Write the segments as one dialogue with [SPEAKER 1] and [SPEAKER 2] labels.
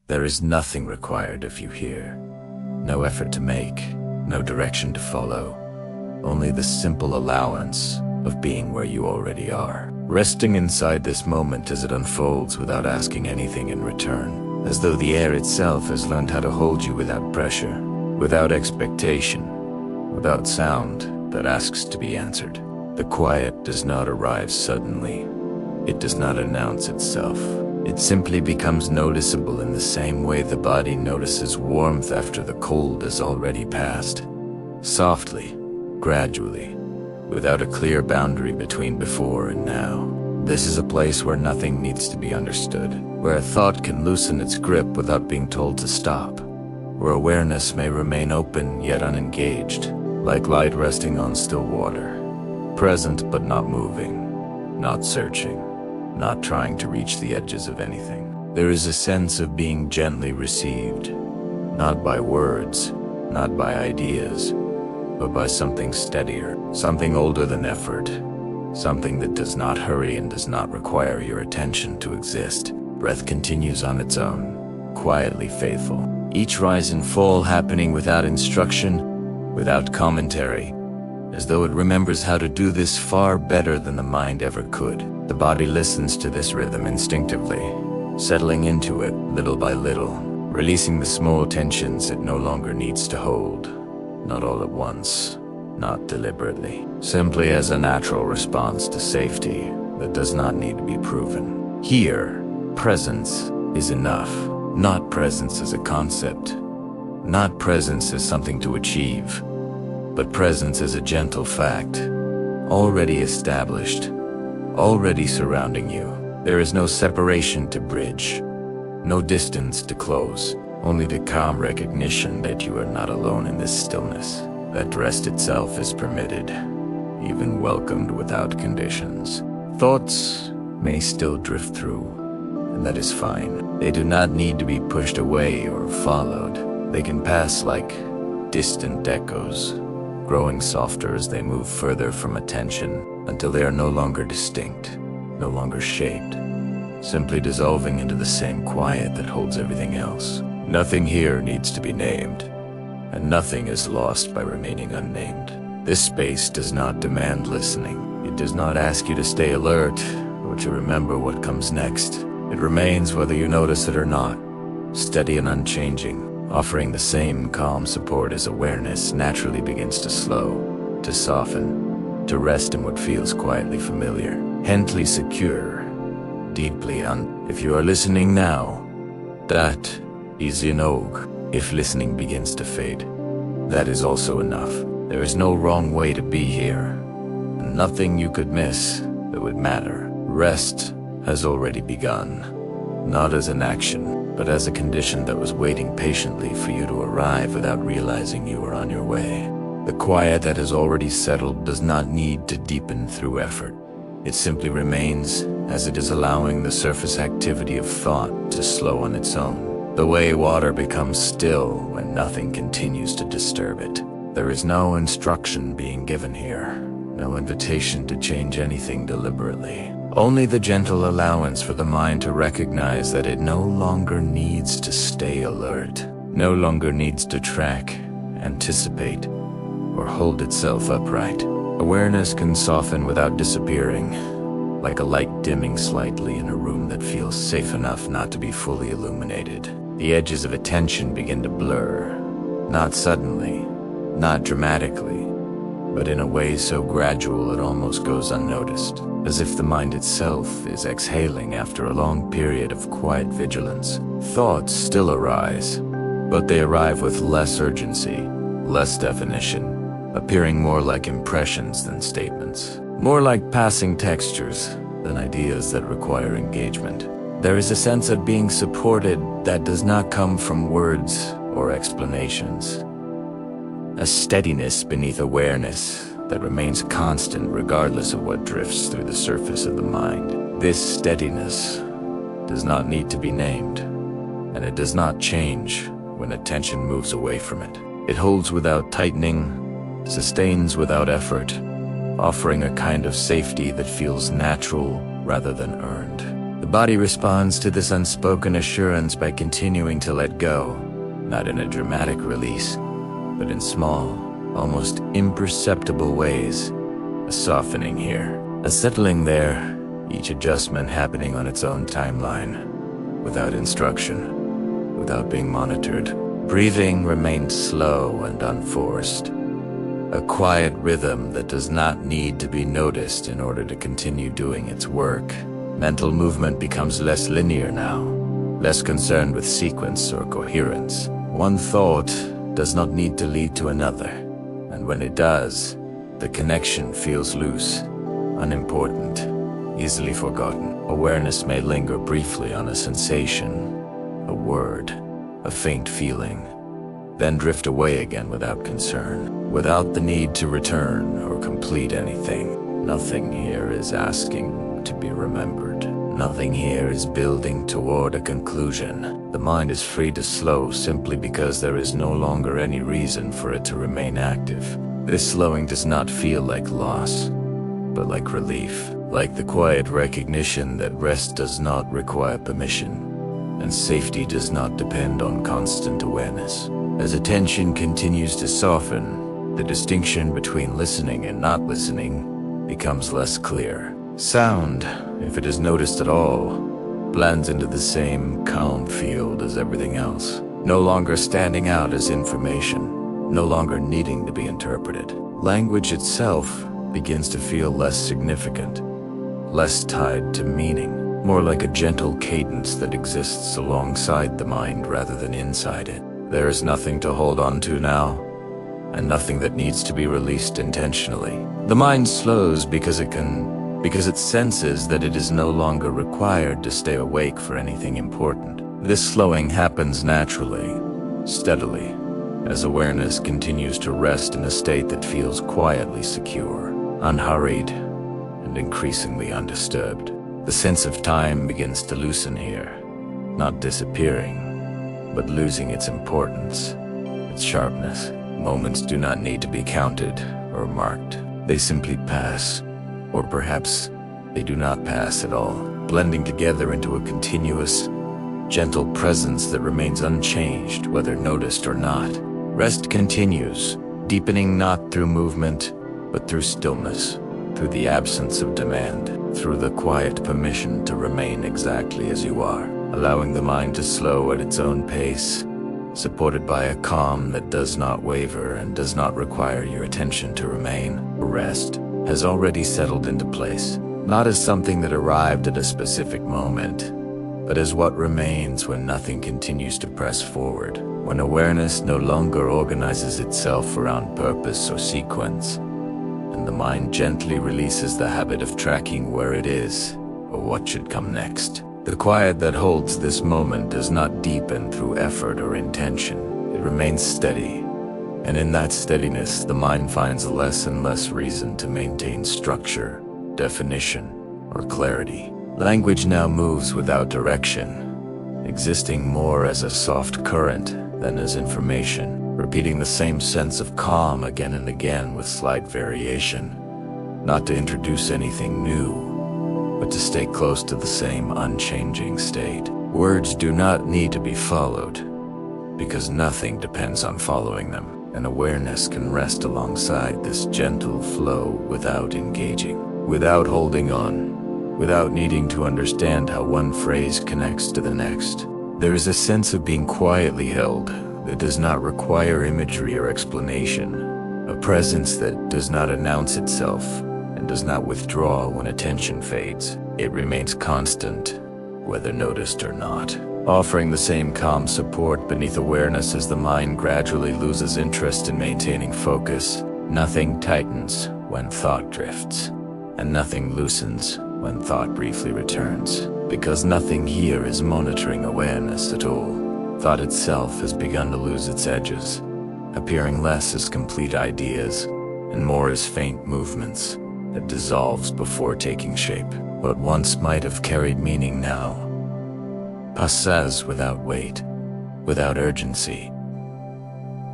[SPEAKER 1] There is nothing required of you here. No effort to make, no direction to follow. Only the simple allowance of being where you already are. Resting inside this moment as it unfolds without asking anything in return. As though the air itself has learned how to hold you without pressure, without expectation, without sound that asks to be answered. The quiet does not arrive suddenly. It does not announce itself. It simply becomes noticeable in the same way the body notices warmth after the cold has already passed. Softly, gradually, without a clear boundary between before and now. This is a place where nothing needs to be understood, where a thought can loosen its grip without being told to stop, where awareness may remain open yet unengaged, like light resting on still water, present but not moving, not searching, not trying to reach the edges of anything. There is a sense of being gently received, not by words, not by ideas, but by something steadier, something older than effort, something that does not hurry and does not require your attention to exist. Breath continues on its own, quietly faithful. Each rise and fall happening without instruction, without commentary, as though it remembers how to do this far better than the mind ever could. The body listens to this rhythm instinctively, settling into it little by little, releasing the small tensions it no longer needs to hold. Not all at once, not deliberately, simply as a natural response to safety that does not need to be proven. Here, presence is enough. Not presence as a concept, not presence as something to achieve, but presence as a gentle fact, already established, already surrounding you. There is no separation to bridge, no distance to close, only the calm recognition that you are not alone in this stillness, that rest itself is permitted, even welcomed without conditions. Thoughts may still drift through, and that is fine. They do not need to be pushed away or followed. They can pass like distant echoes, growing softer as they move further from attention until they are no longer distinct, no longer shaped, simply dissolving into the same quiet that holds everything else. Nothing here needs to be named, and nothing is lost by remaining unnamed. This space does not demand listening. It does not ask you to stay alert or to remember what comes next. It remains whether you notice it or not, steady and unchanging, offering the same calm support as awareness naturally begins to slow, to soften, to rest in what feels quietly familiar, gently secure, deeply If you are listening now, that is enough. If listening begins to fade, that is also enough. There is no wrong way to be here, and nothing you could miss that would matter. Rest has already begun, not as an action, but as a condition that was waiting patiently for you to arrive without realizing you were on your way. The quiet that has already settled does not need to deepen through effort. It simply remains as it is, allowing the surface activity of thought to slow on its own. The way water becomes still when nothing continues to disturb it. There is no instruction being given here, no invitation to change anything deliberately. Only the gentle allowance for the mind to recognize that it no longer needs to stay alert, no longer needs to track, anticipate, or hold itself upright. Awareness can soften without disappearing, like a light dimming slightly in a room that feels safe enough not to be fully illuminated. The edges of attention begin to blur, not suddenly, not dramatically, but in a way so gradual it almost goes unnoticed, as if the mind itself is exhaling after a long period of quiet vigilance. Thoughts still arise, but they arrive with less urgency, less definition, appearing more like impressions than statements, more like passing textures than ideas that require engagement. There is a sense of being supported that does not come from words or explanations. A steadiness beneath awareness that remains constant regardless of what drifts through the surface of the mind. This steadiness does not need to be named, and it does not change when attention moves away from it. It holds without tightening, sustains without effort, offering a kind of safety that feels natural rather than earned. The The body responds to this unspoken assurance by continuing to let go, not in a dramatic release, but in small, almost imperceptible ways. A softening here, a settling there, each adjustment happening on its own timeline, without instruction, without being monitored. Breathing remains slow and unforced, a quiet rhythm that does not need to be noticed in order to continue doing its work. Mental movement becomes less linear now, less concerned with sequence or coherence. One thought does not need to lead to another, and when it does, the connection feels loose, unimportant, easily forgotten. Awareness may linger briefly on a sensation, a word, a faint feeling, then drift away again without concern, without the need to return or complete anything. Nothing here is asking to be remembered. Nothing here is building toward a conclusion. The mind is free to slow simply because there is no longer any reason for it to remain active. This slowing does not feel like loss, but like relief, like the quiet recognition that rest does not require permission, and safety does not depend on constant awareness. As attention continues to soften, the distinction between listening and not listening becomes less clear. Sound, if it is noticed at all, blends into the same calm field as everything else, no longer standing out as information, no longer needing to be interpreted. Language itself begins to feel less significant, less tied to meaning, more like a gentle cadence that exists alongside the mind rather than inside it. There is nothing to hold on to now, and nothing that needs to be released intentionally. The mind slows because it senses that it is no longer required to stay awake for anything important. This slowing happens naturally, steadily, as awareness continues to rest in a state that feels quietly secure, unhurried, and increasingly undisturbed. The sense of time begins to loosen here, not disappearing, but losing its importance, its sharpness. Moments do not need to be counted or marked. They simply pass, or perhaps they do not pass at all, blending together into a continuous, gentle presence that remains unchanged whether noticed or not. Rest continues, deepening not through movement, but through stillness, through the absence of demand, through the quiet permission to remain exactly as you are, allowing the mind to slow at its own pace, supported by a calm that does not waver and does not require your attention to remain. Rest has already settled into place, not as something that arrived at a specific moment, but as what remains when nothing continues to press forward, when awareness no longer organizes itself around purpose or sequence, and the mind gently releases the habit of tracking where it is or what should come next. The quiet that holds this moment does not deepen through effort or intention. It remains steady, and in that steadiness, the mind finds less and less reason to maintain structure, definition, or clarity. Language now moves without direction, existing more as a soft current than as information, repeating the same sense of calm again and again with slight variation, not to introduce anything new, but to stay close to the same unchanging state. Words do not need to be followed, because nothing depends on following them, and awareness can rest alongside this gentle flow without engaging, without holding on, without needing to understand how one phrase connects to the next. There is a sense of being quietly held that does not require imagery or explanation, a presence that does not announce itself, and does not withdraw when attention fades. It remains constant, whether noticed or not, offering the same calm support beneath awareness as the mind gradually loses interest in maintaining focus. Nothing tightens when thought drifts, and nothing loosens when thought briefly returns, because nothing here is monitoring awareness at all. Thought itself has begun to lose its edges, appearing less as complete ideas and more as faint movements that dissolves before taking shape. What once might have carried meaning now passes without weight, without urgency,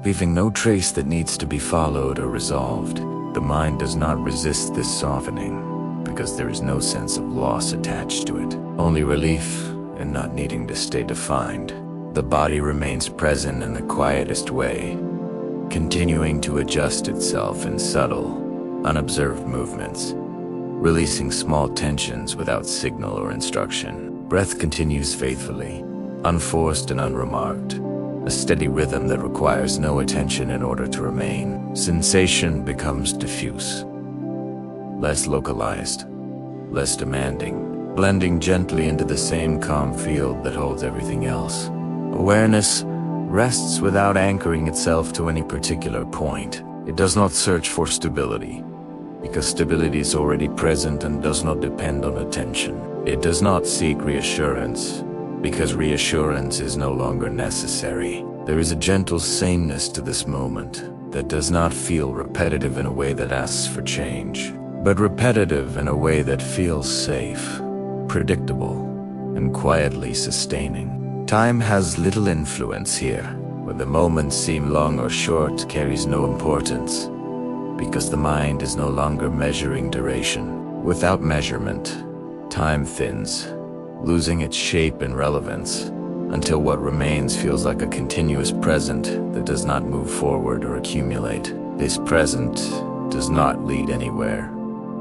[SPEAKER 1] leaving no trace that needs to be followed or resolved. The mind does not resist this softening. because there is no sense of loss attached to it, only relief in not needing to stay defined. The body remains present in the quietest way, continuing to adjust itself in subtle, unobserved movements, releasing small tensions without signal or instruction. Breath continues faithfully, unforced and unremarked, a steady rhythm that requires no attention in order to remain. Sensation becomes diffuse, less localized, less demanding, blending gently into the same calm field that holds everything else. Awareness rests without anchoring itself to any particular point. It does not search for stability, because stability is already present and does not depend on attention. It does not seek reassurance, because reassurance is no longer necessary. There is a gentle sameness to this moment that does not feel repetitive in a way that asks for change, but repetitive in a way that feels safe, predictable, and quietly sustaining. Time has little influence here. Whether moments seem long or short carries no importance, because the mind is no longer measuring duration. Without measurement, time thins, losing its shape and relevance, until what remains feels like a continuous present that does not move forward or accumulate. This present does not lead anywhere,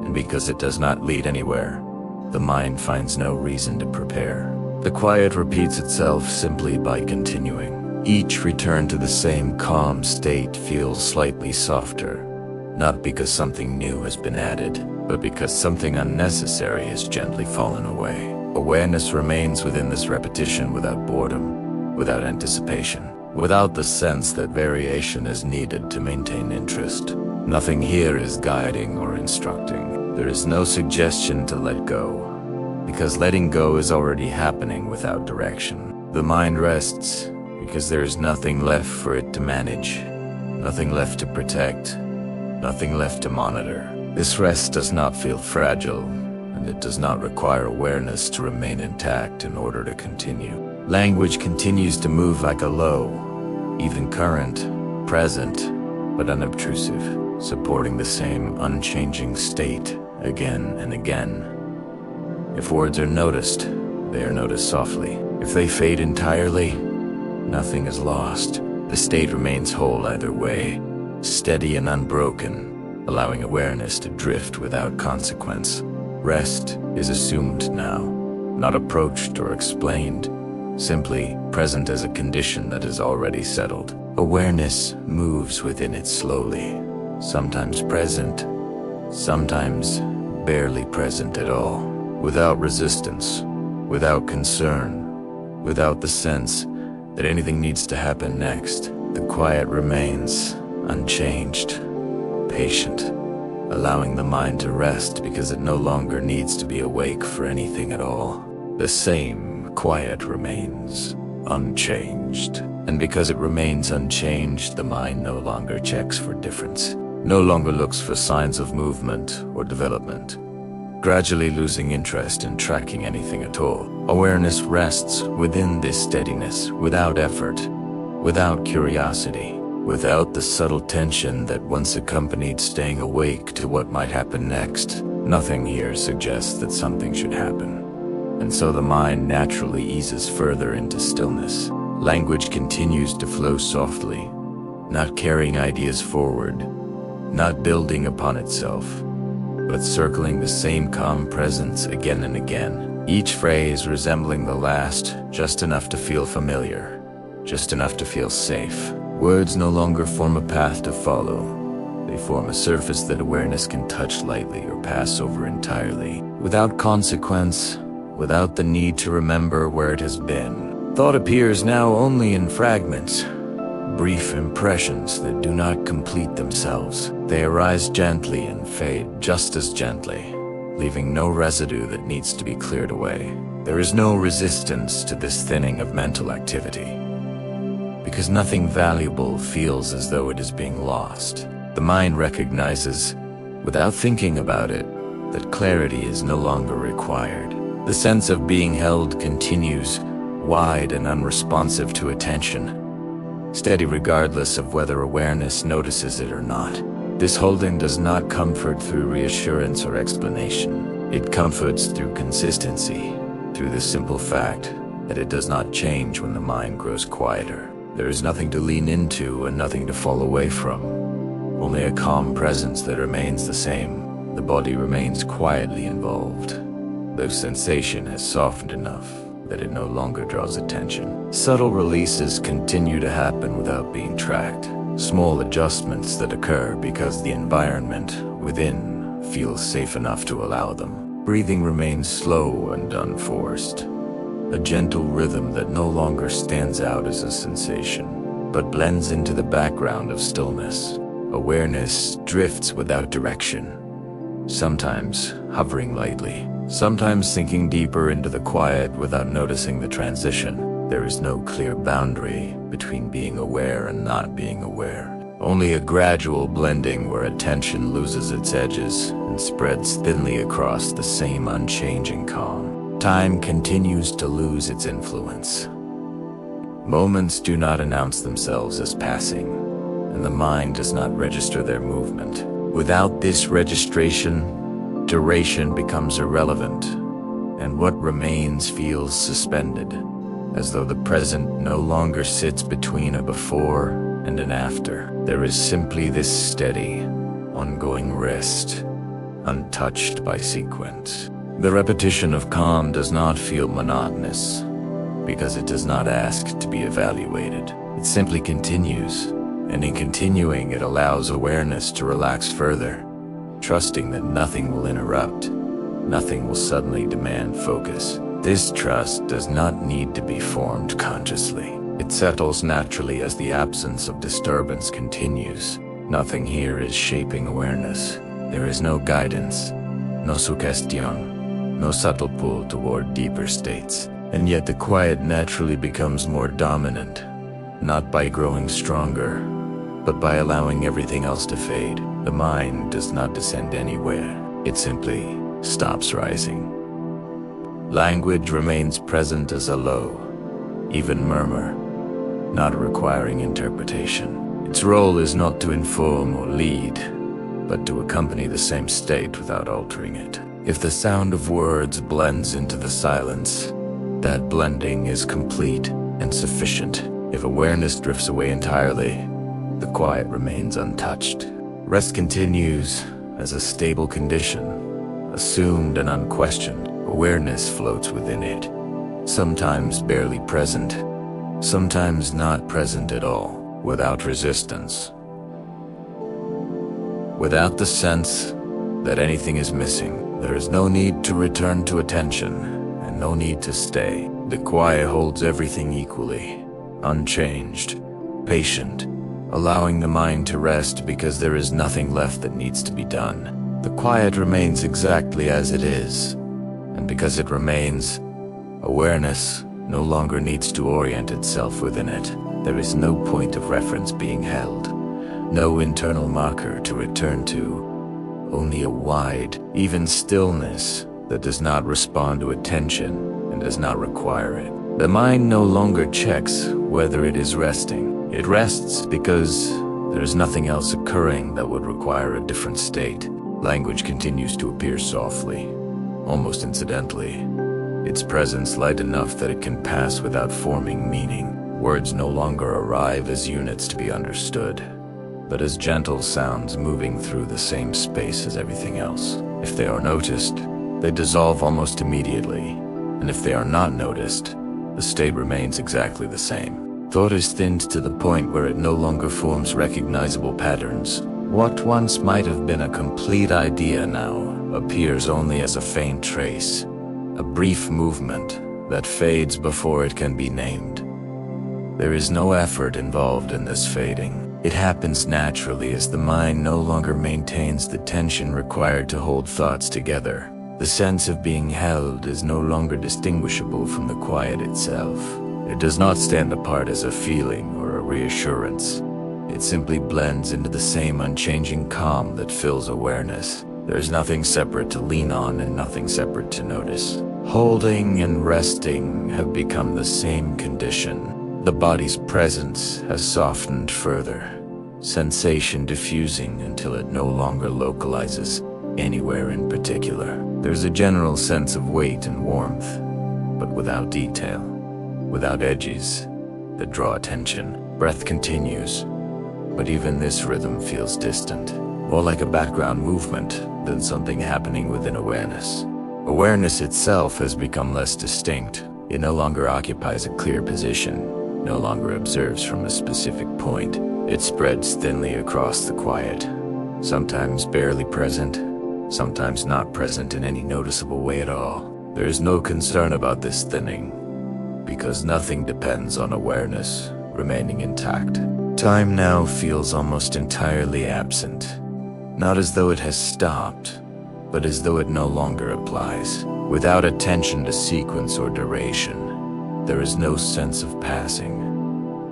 [SPEAKER 1] and because it does not lead anywhere, the mind finds no reason to prepare. The quiet repeats itself simply by continuing. Each return to the same calm state feels slightly softer, not because something new has been added, but because something unnecessary has gently fallen away. Awareness remains within this repetition without boredom, without anticipation, without the sense that variation is needed to maintain interest. Nothing here is guiding or instructing. There is no suggestion to let go, because letting go is already happening without direction. The mind rests because there is nothing left for it to manage, nothing left to protect, nothing left to monitor. This rest does not feel fragile, and it does not require awareness to remain intact in order to continue. Language continues to move like a low, even current, present, but unobtrusive, supporting the same unchanging state again and again. If words are noticed, they are noticed softly. If they fade entirely, nothing is lost. The state remains whole either way, steady and unbroken, allowing awareness to drift without consequence. Rest is assumed now, not approached or explained, simply present as a condition that is already settled. Awareness moves within it slowly, sometimes present, sometimes barely present at all, without resistance, without concern, without the sense that anything needs to happen next. The quiet remains unchanged, patient, allowing the mind to rest because it no longer needs to be awake for anything at all. The same quiet remains unchanged. And because it remains unchanged, the mind no longer checks for difference, no longer looks for signs of movement or development, gradually losing interest in tracking anything at all. Awareness rests within this steadiness, without effort, without curiosity, without the subtle tension that once accompanied staying awake to what might happen next. Nothing here suggests that something should happen, and so the mind naturally eases further into stillness. Language continues to flow softly, not carrying ideas forward, not building upon itself, but circling the same calm presence again and again, each phrase resembling the last, just enough to feel familiar, just enough to feel safe. Words no longer form a path to follow. They form a surface that awareness can touch lightly or pass over entirely, without consequence, without the need to remember where it has been. Thought appears now only in fragments, brief impressions that do not complete themselves. They arise gently and fade just as gently, leaving no residue that needs to be cleared away. There is no resistance to this thinning of mental activity, because nothing valuable feels as though it is being lost. The mind recognizes, without thinking about it, that clarity is no longer required. The sense of being held continues, wide and unresponsive to attention, steady regardless of whether awareness notices it or not. This holding does not comfort through reassurance or explanation. It comforts through consistency, through the simple fact that it does not change when the mind grows quieter. There is nothing to lean into and nothing to fall away from. Only a calm presence that remains the same. The body remains quietly involved. The sensation has softened enough that it no longer draws attention. Subtle releases continue to happen without being tracked. Small adjustments that occur because the environment within feels safe enough to allow them. Breathing remains slow and unforced. A gentle rhythm that no longer stands out as a sensation, but blends into the background of stillness. Awareness drifts without direction, sometimes hovering lightly, sometimes sinking deeper into the quiet without noticing the transition. There is no clear boundary between being aware and not being aware. Only a gradual blending where attention loses its edges and spreads thinly across the same unchanging calm. Time continues to lose its influence. Moments do not announce themselves as passing, and the mind does not register their movement. Without this registration, duration becomes irrelevant, and what remains feels suspended, as though the present no longer sits between a before and an after. There is simply this steady, ongoing rest, untouched by sequence. The repetition of calm does not feel monotonous, because it does not ask to be evaluated. It simply continues, and in continuing it allows awareness to relax further, trusting that nothing will interrupt, nothing will suddenly demand focus. This trust does not need to be formed consciously. It settles naturally as the absence of disturbance continues. Nothing here is shaping awareness. There is no guidance, no suggestion, no subtle pull toward deeper states. And yet the quiet naturally becomes more dominant, not by growing stronger, but by allowing everything else to fade. The mind does not descend anywhere. It simply stops rising. Language remains present as a low, even murmur, not requiring interpretation. Its role is not to inform or lead, but to accompany the same state without altering it. If the sound of words blends into the silence, that blending is complete and sufficient. If awareness drifts away entirely, the quiet remains untouched. Rest continues as a stable condition, assumed and unquestioned. Awareness floats within it, sometimes barely present, sometimes not present at all, without resistance, without the sense that anything is missing. There is no need to return to attention, and no need to stay. The quiet holds everything equally, unchanged, patient, allowing the mind to rest because there is nothing left that needs to be done. The quiet remains exactly as it is, and because it remains, awareness no longer needs to orient itself within it. There is no point of reference being held, no internal marker to return to, only a wide, even stillness that does not respond to attention and does not require it. The mind no longer checks whether it is resting. It rests because there is nothing else occurring that would require a different state. Language continues to appear softly, almost incidentally, its presence light enough that it can pass without forming meaning. Words no longer arrive as units to be understood, but as gentle sounds moving through the same space as everything else. If they are noticed, they dissolve almost immediately, and if they are not noticed, the state remains exactly the same. Thought is thinned to the point where it no longer forms recognizable patterns. What once might have been a complete idea now appears only as a faint trace, a brief movement that fades before it can be named. There is no effort involved in this fading. It happens naturally as the mind no longer maintains the tension required to hold thoughts together. The sense of being held is no longer distinguishable from the quiet itself. It does not stand apart as a feeling or a reassurance. It simply blends into the same unchanging calm that fills awareness. There is nothing separate to lean on and nothing separate to notice. Holding and resting have become the same condition. The body's presence has softened further, sensation diffusing until it no longer localizes. anywhere in particular. There's a general sense of weight and warmth, but without detail, without edges that draw attention. Breath continues, but even this rhythm feels distant, more like a background movement than something happening within awareness. Awareness itself has become less distinct. It no longer occupies a clear position, no longer observes from a specific point. It spreads thinly across the quiet, sometimes barely present, sometimes not present in any noticeable way at all. There is no concern about this thinning, because nothing depends on awareness remaining intact. Time now feels almost entirely absent, not as though it has stopped, but as though it no longer applies. Without attention to sequence or duration, there is no sense of passing,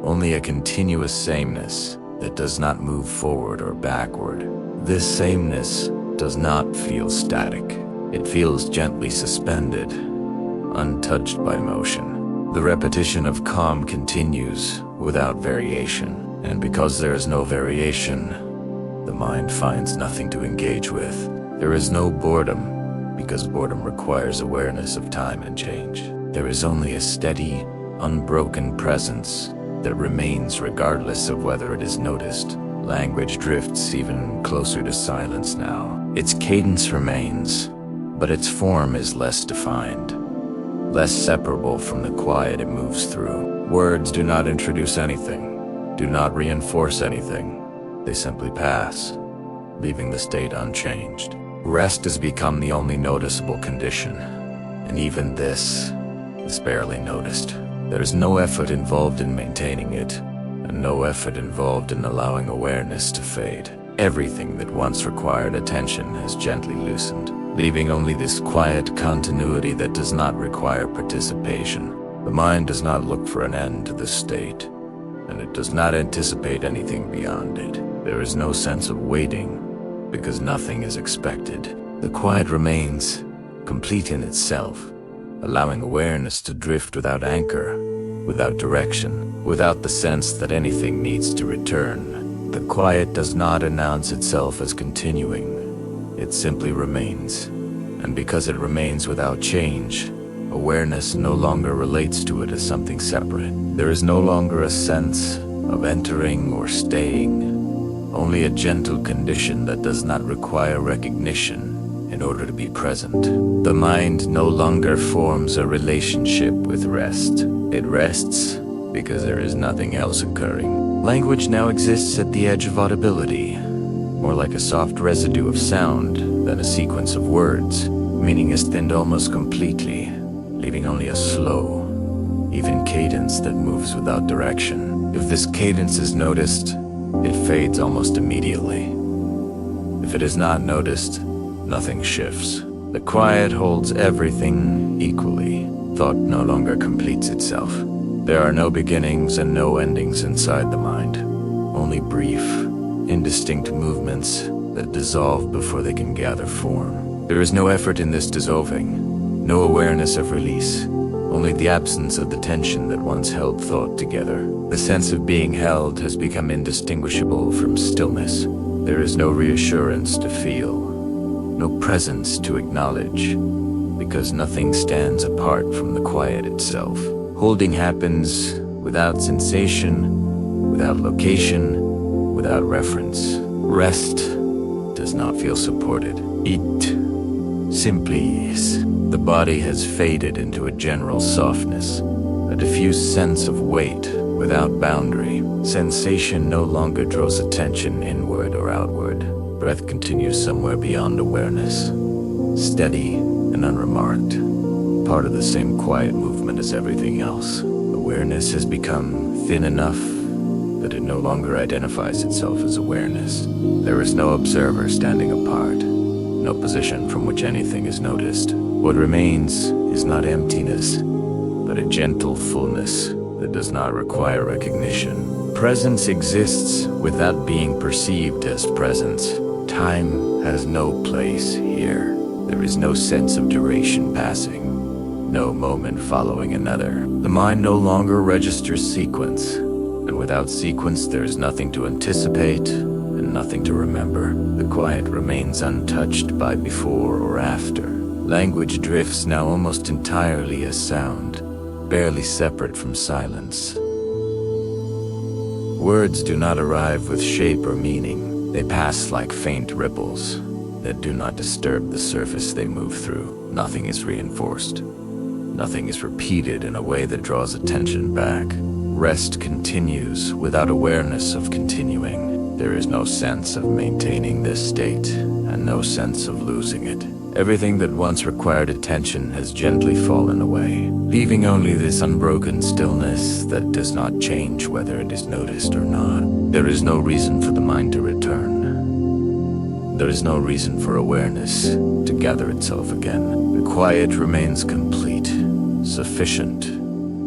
[SPEAKER 1] only a continuous sameness that does not move forward or backward. This sameness does not feel static. It feels gently suspended, untouched by motion. The repetition of calm continues without variation, and because there is no variation, the mind finds nothing to engage with. There is no boredom, because boredom requires awareness of time and change. There is only a steady, unbroken presence that remains regardless of whether it is noticed. Language drifts even closer to silence now. Its cadence remains, but its form is less defined, less separable from the quiet it moves through. Words do not introduce anything, do not reinforce anything. They simply pass, leaving the state unchanged. Rest has become the only noticeable condition, and even this is barely noticed. There is no effort involved in maintaining it, and no effort involved in allowing awareness to fade. Everything that once required attention has gently loosened, leaving only this quiet continuity that does not require participation. The mind does not look for an end to this state, and it does not anticipate anything beyond it. There is no sense of waiting, because nothing is expected. The quiet remains, complete in itself, allowing awareness to drift without anchor, without direction, without the sense that anything needs to return. The quiet does not announce itself as continuing. It simply remains. And because it remains without change, awareness no longer relates to it as something separate. There is no longer a sense of entering or staying, only a gentle condition that does not require recognition in order to be present. The mind no longer forms a relationship with rest. It rests because there is nothing else occurring. Language now exists at the edge of audibility, more like a soft residue of sound than a sequence of words. Meaning is thinned almost completely, leaving only a slow, even cadence that moves without direction. If this cadence is noticed, it fades almost immediately. If it is not noticed, nothing shifts. The quiet holds everything equally. Thought no longer completes itself. There are no beginnings and no endings inside the mind. Only brief, indistinct movements that dissolve before they can gather form. There is no effort in this dissolving, no awareness of release, only the absence of the tension that once held thought together. The sense of being held has become indistinguishable from stillness. There is no reassurance to feel, no presence to acknowledge, because nothing stands apart from the quiet itself. Holding happens without sensation, without location, without reference. Rest does not feel supported. It simply is. The body has faded into a general softness, a diffuse sense of weight without boundary. Sensation no longer draws attention inward or outward. Breath continues somewhere beyond awareness, steady and unremarked, part of the same quiet movement as everything else. Awareness has become thin enough that it no longer identifies itself as awareness. There is no observer standing apart, no position from which anything is noticed. What remains is not emptiness, but a gentle fullness that does not require recognition. Presence exists without being perceived as presence. Time has no place here. There is no sense of duration passing, no moment following another. The mind no longer registers sequence, and without sequence there is nothing to anticipate and nothing to remember. The quiet remains untouched by before or after. Language drifts now almost entirely as sound, barely separate from silence. Words do not arrive with shape or meaning. They pass like faint ripples that do not disturb the surface they move through. Nothing is reinforced. Nothing is repeated in a way that draws attention back. Rest continues without awareness of continuing. There is no sense of maintaining this state, and no sense of losing it. Everything that once required attention has gently fallen away, leaving only this unbroken stillness that does not change whether it is noticed or not. There is no reason for the mind to return. There is no reason for awareness to gather itself again. The quiet remains complete, sufficient,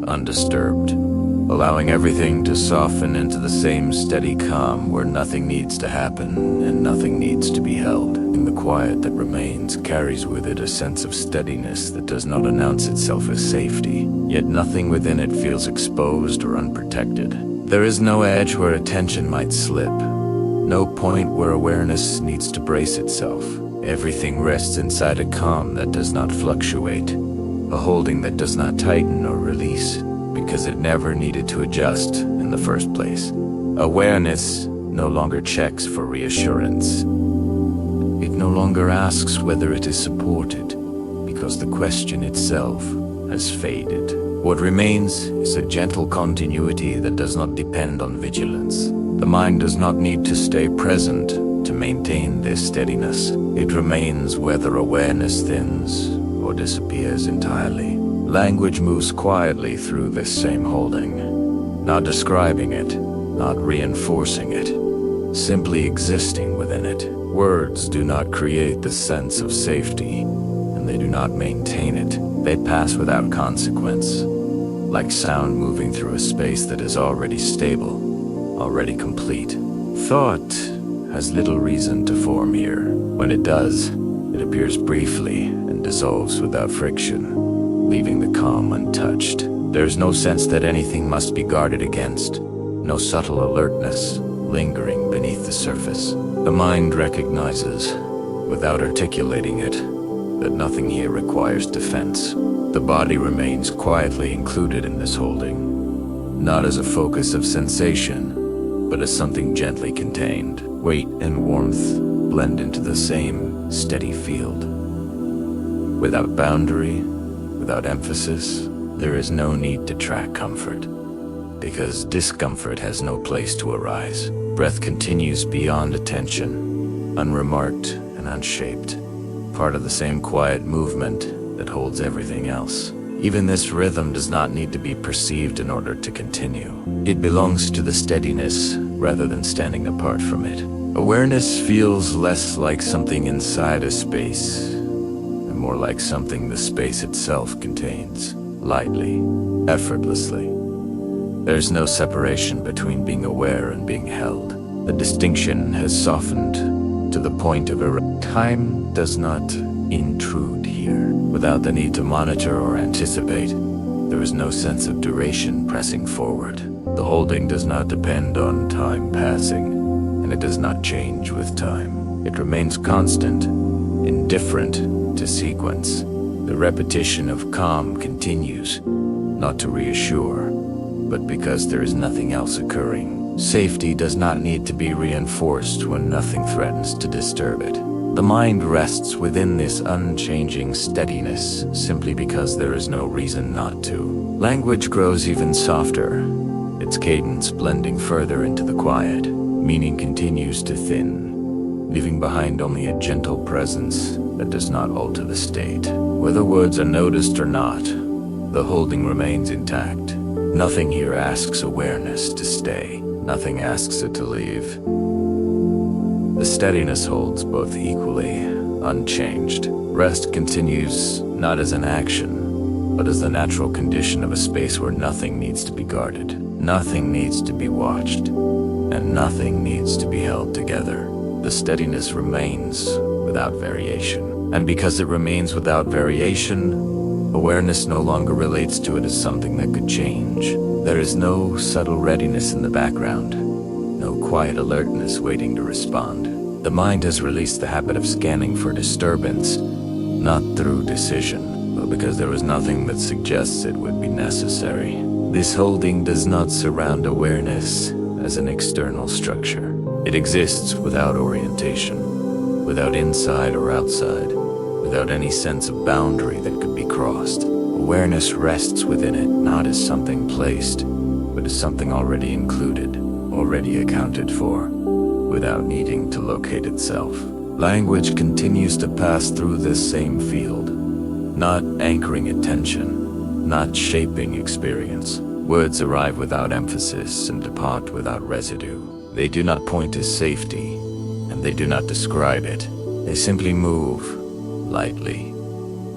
[SPEAKER 1] undisturbed, allowing everything to soften into the same steady calm where nothing needs to happen and nothing needs to be held. And the quiet that remains carries with it a sense of steadiness that does not announce itself as safety, yet nothing within it feels exposed or unprotected. There is no edge where attention might slip, no point where awareness needs to brace itself. Everything rests inside a calm that does not fluctuate, a holding that does not tighten or release, because it never needed to adjust in the first place. Awareness no longer checks for reassurance. It no longer asks whether it is supported, because the question itself has faded. What remains is a gentle continuity that does not depend on vigilance. The mind does not need to stay present to maintain this steadiness. It remains whether awareness thins or disappears entirely. Language moves quietly through this same holding, not describing it, not reinforcing it, simply existing within it. Words do not create the sense of safety, and they do not maintain it. They pass without consequence, like sound moving through a space that is already stable, already complete. Thought has little reason to form here. When it does, it appears briefly and dissolves without friction, leaving the calm untouched. There's no sense that anything must be guarded against, no subtle alertness lingering beneath the surface. The mind recognizes, without articulating it, that nothing here requires defense. The body remains quietly included in this holding, not as a focus of sensation, but as something gently contained. Weight and warmth blend into the same steady field. Without boundary, without emphasis, there is no need to track comfort, because discomfort has no place to arise. Breath continues beyond attention, unremarked and unshaped, part of the same quiet movement that holds everything else. Even this rhythm does not need to be perceived in order to continue. It belongs to the steadiness rather than standing apart from it. Awareness feels less like something inside a space, and more like something the space itself contains, lightly, effortlessly. There's no separation between being aware and being held. The distinction has softened to the point of time does not intrude here. Without the need to monitor or anticipate, there is no sense of duration pressing forward. The holding does not depend on time passing, and it does not change with time. It remains constant, indifferent to sequence. The repetition of calm continues, not to reassure, but because there is nothing else occurring. Safety does not need to be reinforced when nothing threatens to disturb it. The mind rests within this unchanging steadiness simply because there is no reason not to. Language grows even softer, its cadence blending further into the quiet. Meaning continues to thin, leaving behind only a gentle presence that does not alter the state. Whether words are noticed or not, the holding remains intact. Nothing here asks awareness to stay. Nothing asks it to leave. The steadiness holds both equally, unchanged. Rest continues not as an action, but as the natural condition of a space where nothing needs to be guarded, nothing needs to be watched, and nothing needs to be held together. The steadiness remains without variation. And because it remains without variation, awareness no longer relates to it as something that could change. There is no subtle readiness in the background, no quiet alertness waiting to respond. The mind has released the habit of scanning for disturbance, not through decision, but because there is nothing that suggests it would be necessary. This holding does not surround awareness as an external structure. It exists without orientation, without inside or outside, without any sense of boundary that could be crossed. Awareness rests within it, not as something placed, but as something already included, already accounted for, without needing to locate itself. Language continues to pass through this same field, not anchoring attention, not shaping experience. Words arrive without emphasis and depart without residue. They do not point to safety, and they do not describe it. They simply move, lightly,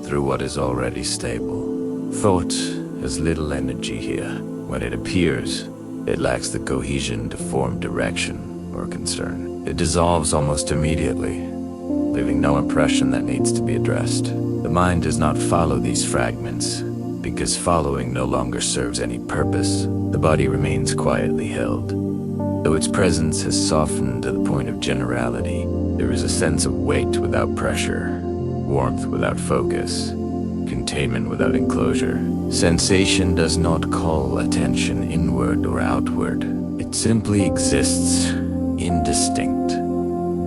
[SPEAKER 1] through what is already stable. Thought has little energy here. When it appears, it lacks the cohesion to form direction or concern. It dissolves almost immediately, leaving no impression that needs to be addressed. The mind does not follow these fragments, because following no longer serves any purpose. The body remains quietly held. Though its presence has softened to the point of generality, there is a sense of weight without pressure, warmth without focus, containment without enclosure. Sensation does not call attention inward or outward. It simply exists, indistinct,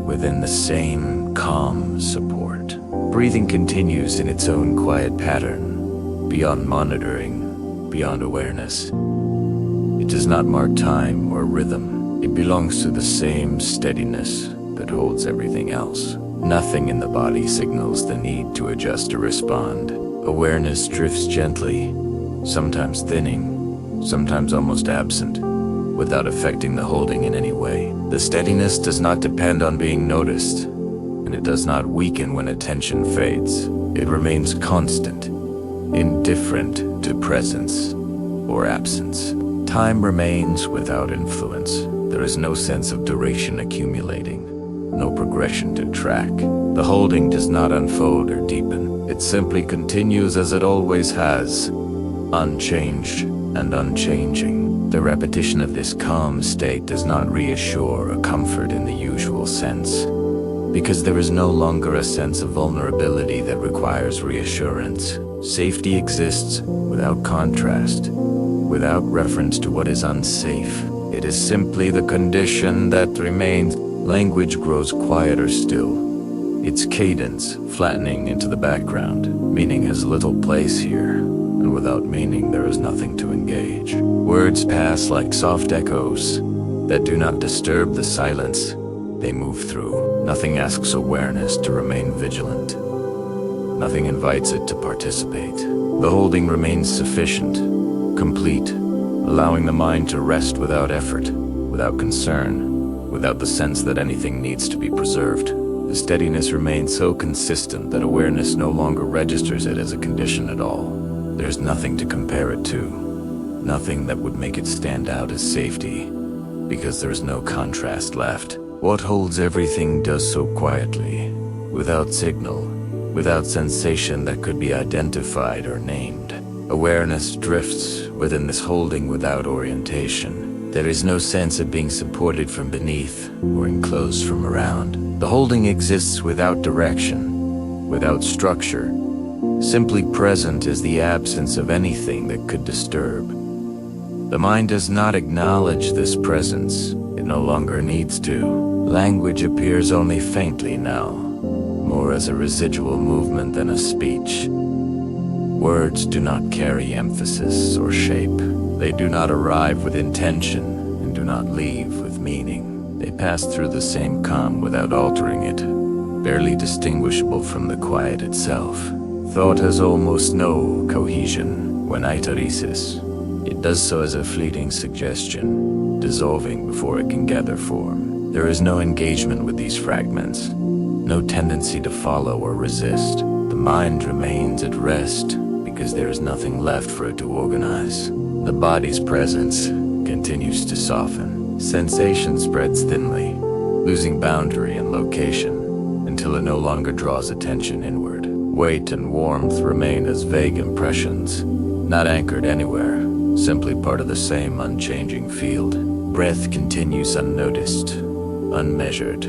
[SPEAKER 1] within the same calm support. Breathing continues in its own quiet pattern, beyond monitoring, beyond awareness. It does not mark time or rhythm. It belongs to the same steadiness that holds everything else. Nothing in the body signals the need to adjust or respond. Awareness drifts gently, sometimes thinning, sometimes almost absent, without affecting the holding in any way. The steadiness does not depend on being noticed, and it does not weaken when attention fades. It remains constant, indifferent to presence or absence. Time remains without influence. There is no sense of duration accumulating, no progression to track. The holding does not unfold or deepen. It simply continues as it always has, unchanged and unchanging. The repetition of this calm state does not reassure or comfort in the usual sense, because there is no longer a sense of vulnerability that requires reassurance. Safety exists without contrast, without reference to what is unsafe. It is simply the condition that remains. Language grows quieter still, its cadence flattening into the background. Meaning has little place here, and without meaning there is nothing to engage. Words pass like soft echoes that do not disturb the silence they move through. Nothing asks awareness to remain vigilant. Nothing invites it to participate. The holding remains sufficient, complete, allowing the mind to rest without effort, without concern, without the sense that anything needs to be preserved. The steadiness remains so consistent that awareness no longer registers it as a condition at all. There's nothing to compare it to, nothing that would make it stand out as safety, because there's no contrast left. What holds everything does so quietly, without signal, without sensation that could be identified or named. Awareness drifts within this holding without orientation. There is no sense of being supported from beneath or enclosed from around. The holding exists without direction, without structure, simply present as the absence of anything that could disturb. The mind does not acknowledge this presence. It no longer needs to. Language appears only faintly now, more as a residual movement than a speech. Words do not carry emphasis or shape. They do not arrive with intention and do not leave with meaning. They pass through the same calm without altering it, barely distinguishable from the quiet itself. Thought has almost no cohesion when itaresis. It does so as a fleeting suggestion, dissolving before it can gather form. There is no engagement with these fragments, no tendency to follow or resist. The mind remains at rest because there is nothing left for it to organize. The body's presence continues to soften. Sensation spreads thinly, losing boundary and location until it no longer draws attention inward. Weight and warmth remain as vague impressions, not anchored anywhere, simply part of the same unchanging field. breath continues unnoticed, unmeasured,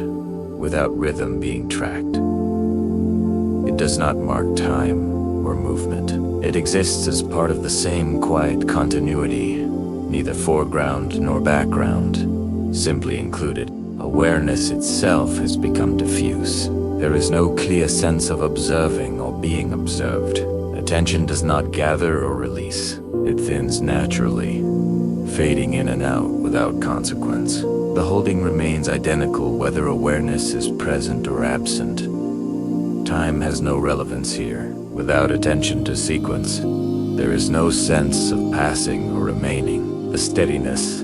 [SPEAKER 1] without rhythm being tracked. It does not mark time or movement. It exists as part of the same quiet continuity, neither foreground nor background, simply included. Awareness itself has become diffuse. There is no clear sense of observing or being observed. Attention does not gather or release. It thins naturally, fading in and out without consequence. The holding remains identical whether awareness is present or absent. Time has no relevance here. Without attention to sequence, there is no sense of passing or remaining. The steadiness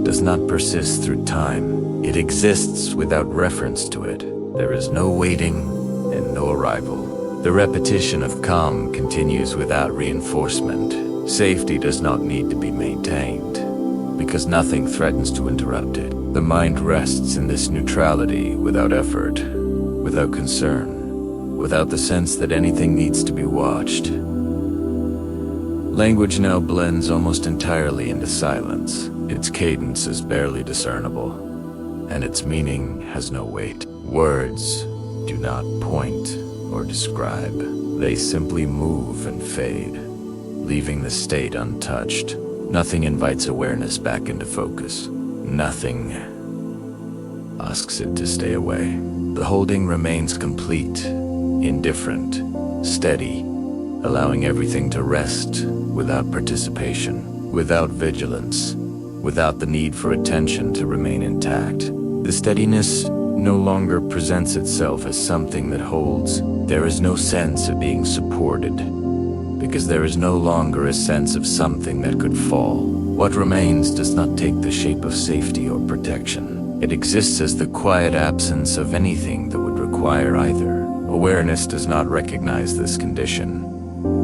[SPEAKER 1] does not persist through time. It exists without reference to it. There is no waiting and no arrival. The repetition of calm continues without reinforcement. Safety does not need to be maintained, because nothing threatens to interrupt it. The mind rests in this neutrality without effort, without concern, without the sense that anything needs to be watched. Language now blends almost entirely into silence. Its cadence is barely discernible, and its meaning has no weight. Words do not point or describe. They simply move and fade, leaving the state untouched. Nothing invites awareness back into focus. Nothing asks it to stay away. The holding remains complete, indifferent, steady, allowing everything to rest without participation, without vigilance, without the need for attention to remain intact. The steadiness no longer presents itself as something that holds. There is no sense of being supported, because there is no longer a sense of something that could fall. What remains does not take the shape of safety or protection. It exists as the quiet absence of anything that would require either. Awareness does not recognize this condition,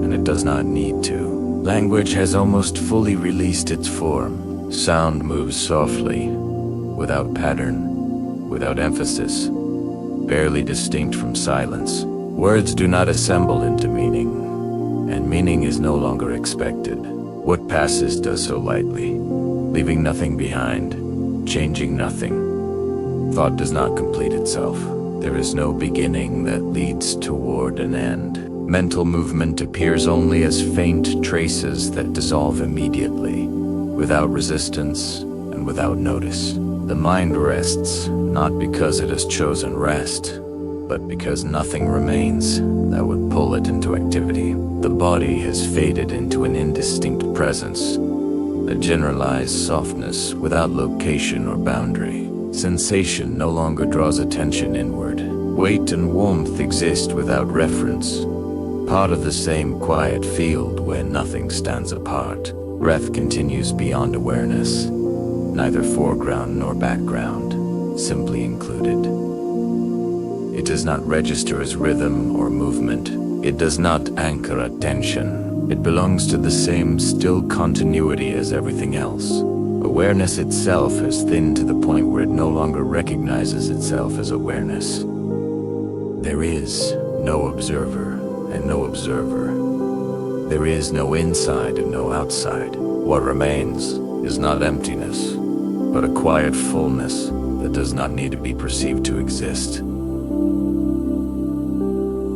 [SPEAKER 1] and it does not need to. Language has almost fully released its form. Sound moves softly, without pattern, without emphasis, barely distinct from silence. Words do not assemble into meaning, and meaning is no longer expected. What passes does so lightly, leaving nothing behind, changing nothing. Thought does not complete itself. There is no beginning that leads toward an end. Mental movement appears only as faint traces that dissolve immediately, without resistance and without notice. The mind rests, not because it has chosen rest, but because nothing remains that would pull it into activity. The body has faded into an indistinct presence, a generalized softness without location or boundary. Sensation no longer draws attention inward. Weight and warmth exist without reference, part of the same quiet field where nothing stands apart. Breath continues beyond awareness, neither foreground nor background, simply included. It does not register as rhythm or movement. It does not anchor attention. It belongs to the same still continuity as everything else. Awareness itself has thinned to the point where it no longer recognizes itself as awareness. There is no observer and no observer. There is no inside and no outside. What remains is not emptiness, but a quiet fullness that does not need to be perceived to exist.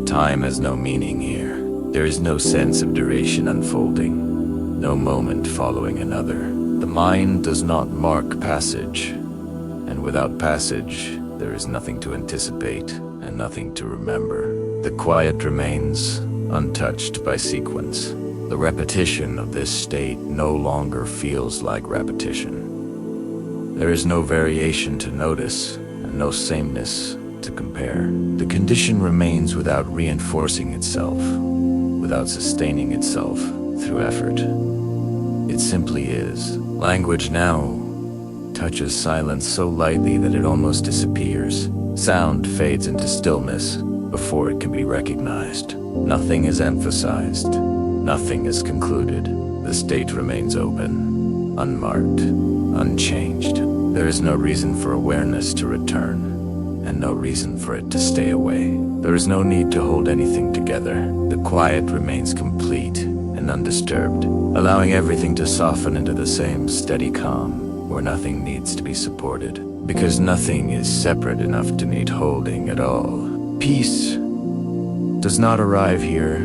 [SPEAKER 1] Time has no meaning here. There is no sense of duration unfolding, no moment following another. The mind does not mark passage, and without passage, there is nothing to anticipate and nothing to remember. The quiet remains, untouched by sequence. The repetition of this state no longer feels like repetition. There is no variation to notice, and no sameness to compare. The condition remains without reinforcing itself, without sustaining itself through effort. It simply is. Language now touches silence so lightly that it almost disappears. Sound fades into stillness before it can be recognized. Nothing is emphasized. Nothing is concluded. The state remains open, unmarked, unchanged. There is no reason for awareness to return, and no reason for it to stay away. There is no need to hold anything together. The quiet remains complete, and undisturbed, allowing everything to soften into the same steady calm, where nothing needs to be supported, because nothing is separate enough to need holding at all. Peace does not arrive here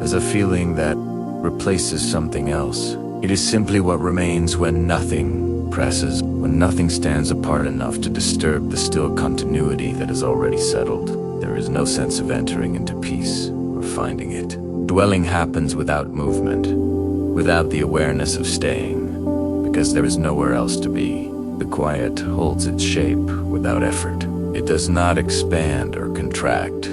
[SPEAKER 1] as a feeling that replaces something else. It is simply what remains when nothing presses, when nothing stands apart enough to disturb the still continuity that is already settled. There is no sense of entering into peace or finding it. Dwelling happens without movement, without the awareness of staying, because there is nowhere else to be. The quiet holds its shape without effort. It does not expand or contract.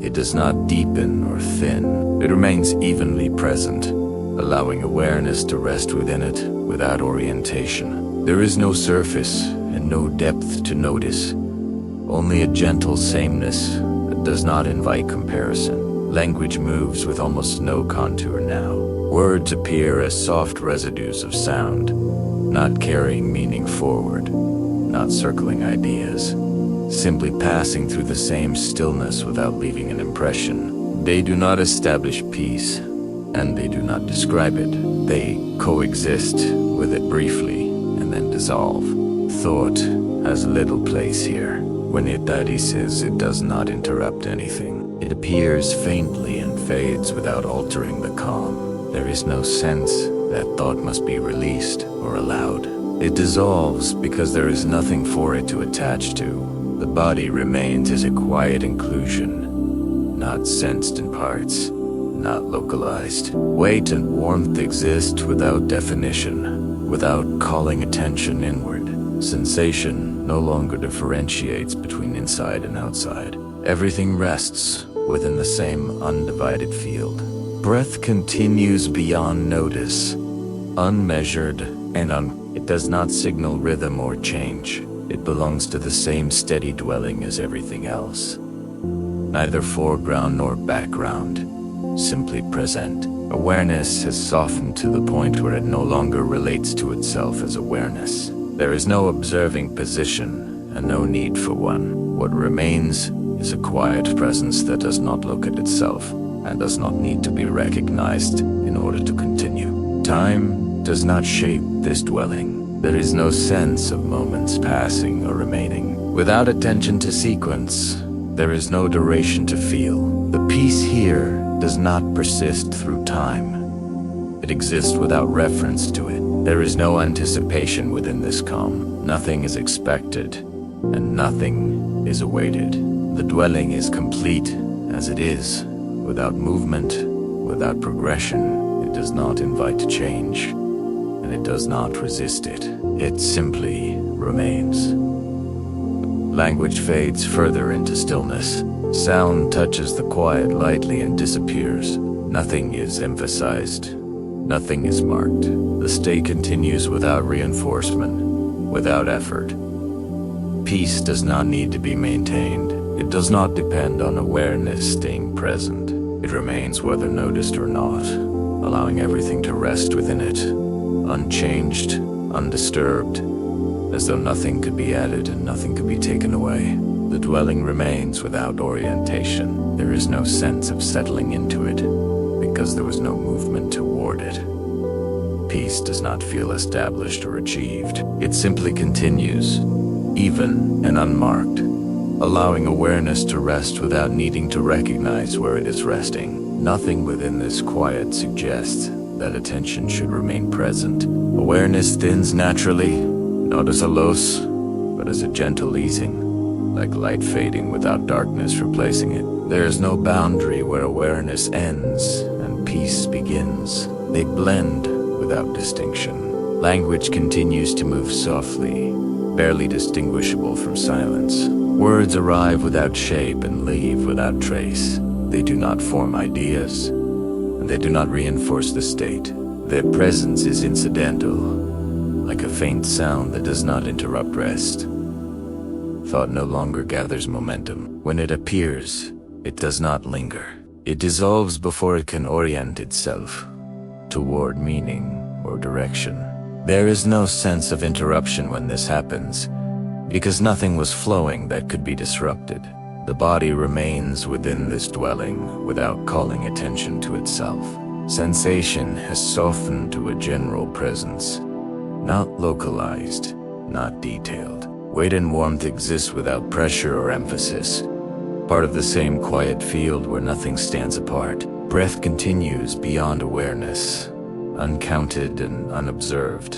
[SPEAKER 1] It does not deepen or thin. It remains evenly present, allowing awareness to rest within it without orientation. There is no surface and no depth to notice, only a gentle sameness that does not invite comparison. Language moves with almost no contour now. Words appear as soft residues of sound, not carrying meaning forward, not circling ideas, simply passing through the same stillness without leaving an impression. They do not establish peace, and they do not describe it. They coexist with it briefly and then dissolve. Thought has little place here. When it says it does not interrupt anything. It appears faintly and fades without altering the calm. There is no sense that thought must be released or allowed. It dissolves because there is nothing for it to attach to. The body remains as a quiet inclusion, not sensed in parts, not localized. Weight and warmth exist without definition, without calling attention inward. Sensation no longer differentiates between inside and outside. Everything rests within the same undivided field. Breath continues beyond notice, unmeasured and it does not signal rhythm or change. It belongs to the same steady dwelling as everything else. Neither foreground nor background, simply present. Awareness has softened to the point where it no longer relates to itself as awareness. There is no observing position and no need for one. What remains is a quiet presence that does not look at itself and does not need to be recognized in order to continue. Time does not shape this dwelling. There is no sense of moments passing or remaining. Without attention to sequence, there is no duration to feel. The peace here does not persist through time. It exists without reference to it. There is no anticipation within this calm. Nothing is expected, and nothing is awaited. The dwelling is complete as it is, without movement, without progression. It does not invite change, and it does not resist it. It simply remains. Language fades further into stillness. Sound touches the quiet lightly and disappears. Nothing is emphasized. Nothing is marked. The state continues without reinforcement, without effort. Peace does not need to be maintained. It does not depend on awareness staying present. It remains whether noticed or not, allowing everything to rest within it, unchanged, undisturbed, as though nothing could be added and nothing could be taken away. The dwelling remains without orientation. There is no sense of settling into it, because there was no movement toward it. Peace does not feel established or achieved. It simply continues, even and unmarked, allowing awareness to rest without needing to recognize where it is resting. Nothing within this quiet suggests that attention should remain present. Awareness thins naturally, not as a loss, but as a gentle easing, like light fading without darkness replacing it. There is no boundary where awareness ends and peace begins. They blend without distinction. Language continues to move softly, barely distinguishable from silence. Words arrive without shape and leave without trace. They do not form ideas, and they do not reinforce the state. Their presence is incidental, like a faint sound that does not interrupt rest. Thought no longer gathers momentum. When it appears, it does not linger. It dissolves before it can orient itself toward meaning or direction. There is no sense of interruption when this happens, because nothing was flowing that could be disrupted. The body remains within this dwelling without calling attention to itself. Sensation has softened to a general presence, not localized, not detailed. Weight and warmth exist without pressure or emphasis, part of the same quiet field where nothing stands apart. Breath continues beyond awareness, uncounted and unobserved.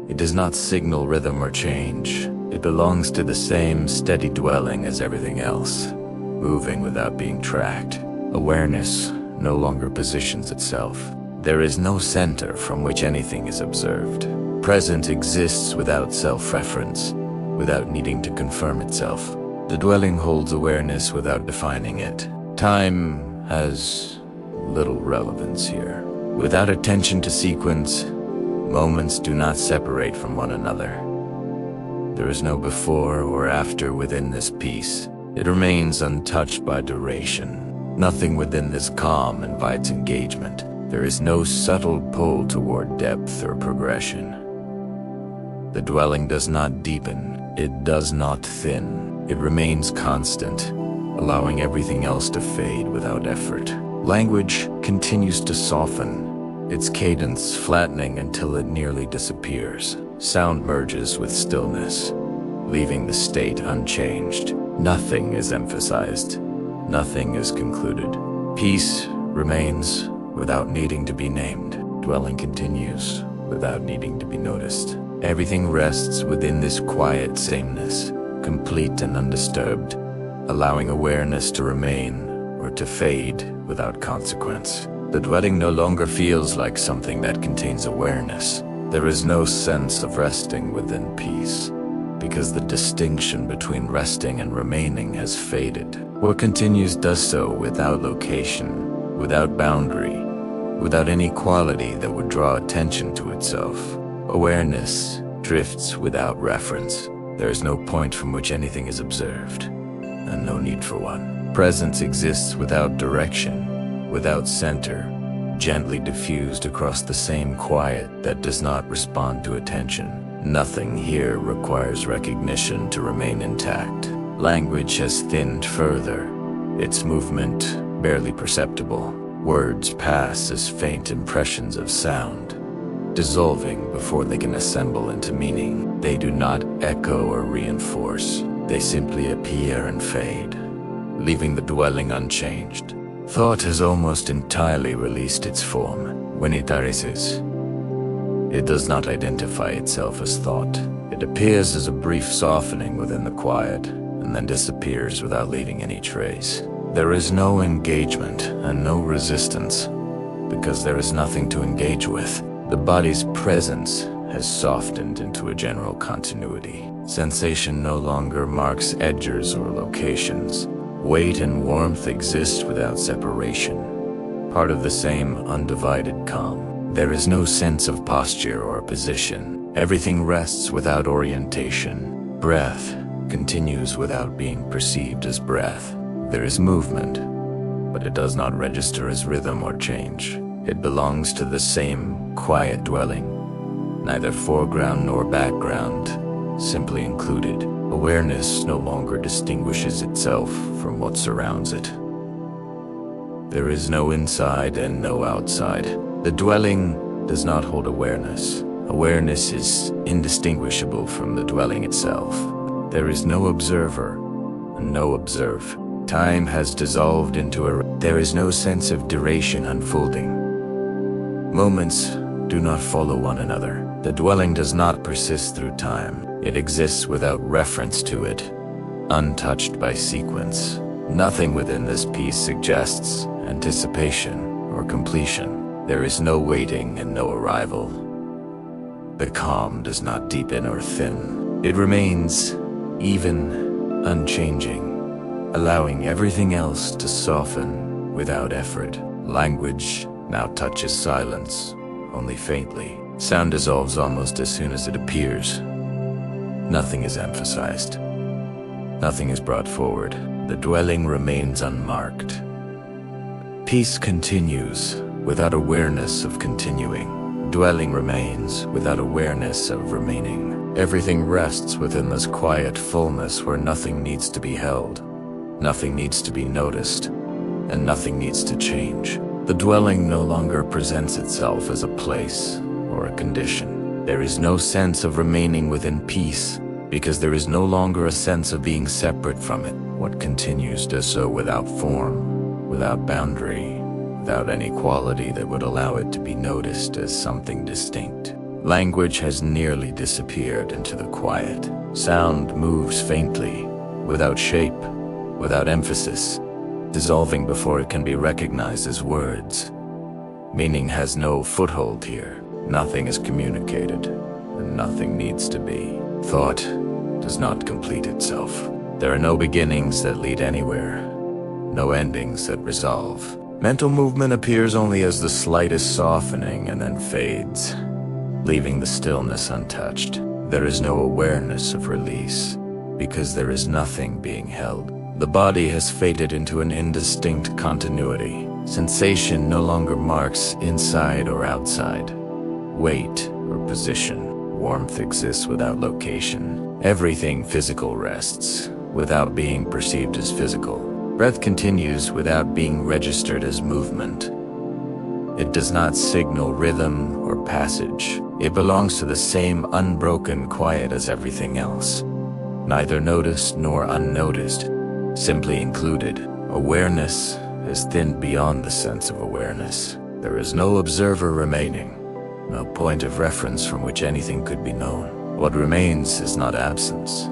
[SPEAKER 1] It does not signal rhythm or change. It belongs to the same steady dwelling as everything else, moving without being tracked. Awareness no longer positions itself. There is no center from which anything is observed. Present exists without self-reference, without needing to confirm itself. The dwelling holds awareness without defining it. Time has little relevance here. Without attention to sequence, moments do not separate from one another. There is no before or after within this peace. It remains untouched by duration. Nothing within this calm invites engagement. There is no subtle pull toward depth or progression. The dwelling does not deepen. It does not thin. It remains constant, allowing everything else to fade without effort. Language continues to soften, its cadence flattening until it nearly disappears. Sound merges with stillness, leaving the state unchanged. Nothing is emphasized. Nothing is concluded. Peace remains without needing to be named. Dwelling continues without needing to be noticed. Everything rests within this quiet sameness, complete and undisturbed, allowing awareness to remain or to fade without consequence. The dwelling no longer feels like something that contains awareness. There is no sense of resting within peace, because the distinction between resting and remaining has faded. What continues does so without location, without boundary, without any quality that would draw attention to itself. Awareness drifts without reference. There is no point from which anything is observed, and no need for one. Presence exists without direction, without center, gently diffused across the same quiet that does not respond to attention. Nothing here requires recognition to remain intact. Language has thinned further, its movement barely perceptible. Words pass as faint impressions of sound, dissolving before they can assemble into meaning. They do not echo or reinforce. They simply appear and fade, leaving the dwelling unchanged. Thought has almost entirely released its form. When it arises, it does not identify itself as thought. It appears as a brief softening within the quiet, and then disappears without leaving any trace. There is no engagement and no resistance, because there is nothing to engage with. The body's presence has softened into a general continuity. Sensation no longer marks edges or locations. Weight and warmth exist without separation, part of the same undivided calm. There is no sense of posture or position. Everything rests without orientation. Breath continues without being perceived as breath. There is movement, but it does not register as rhythm or change. It belongs to the same quiet dwelling, neither foreground nor background, simply included. Awareness no longer distinguishes itself from what surrounds it. There is no inside and no outside. The dwelling does not hold awareness. Awareness is indistinguishable from the dwelling itself. There is no observer and no observe. Time has dissolved into there is no sense of duration unfolding. Moments do not follow one another. The dwelling does not persist through time. It exists without reference to it, untouched by sequence. Nothing within this piece suggests anticipation or completion. There is no waiting and no arrival. The calm does not deepen or thin. It remains even, unchanging, allowing everything else to soften without effort. Language now touches silence, only faintly. Sound dissolves almost as soon as it appears. Nothing is emphasized. Nothing is brought forward. The dwelling remains unmarked. Peace continues without awareness of continuing. Dwelling remains without awareness of remaining. Everything rests within this quiet fullness where nothing needs to be held. Nothing needs to be noticed, and nothing needs to change. The dwelling no longer presents itself as a place or a condition. There is no sense of remaining within peace, because there is no longer a sense of being separate from it. What continues does so without form, without boundary, without any quality that would allow it to be noticed as something distinct. Language has nearly disappeared into the quiet. Sound moves faintly, without shape, without emphasis, dissolving before it can be recognized as words. Meaning has no foothold here. Nothing is communicated, and nothing needs to be. Thought does not complete itself. There are no beginnings that lead anywhere, no endings that resolve. Mental movement appears only as the slightest softening and then fades, leaving the stillness untouched. There is no awareness of release, because there is nothing being held. The body has faded into an indistinct continuity. Sensation no longer marks inside or outside, weight or position. Warmth exists without location. Everything physical rests, without being perceived as physical. Breath continues without being registered as movement. It does not signal rhythm or passage. It belongs to the same unbroken quiet as everything else. Neither noticed nor unnoticed, simply included. Awareness has thinned beyond the sense of awareness. There is no observer remaining, no point of reference from which anything could be known. What remains is not absence,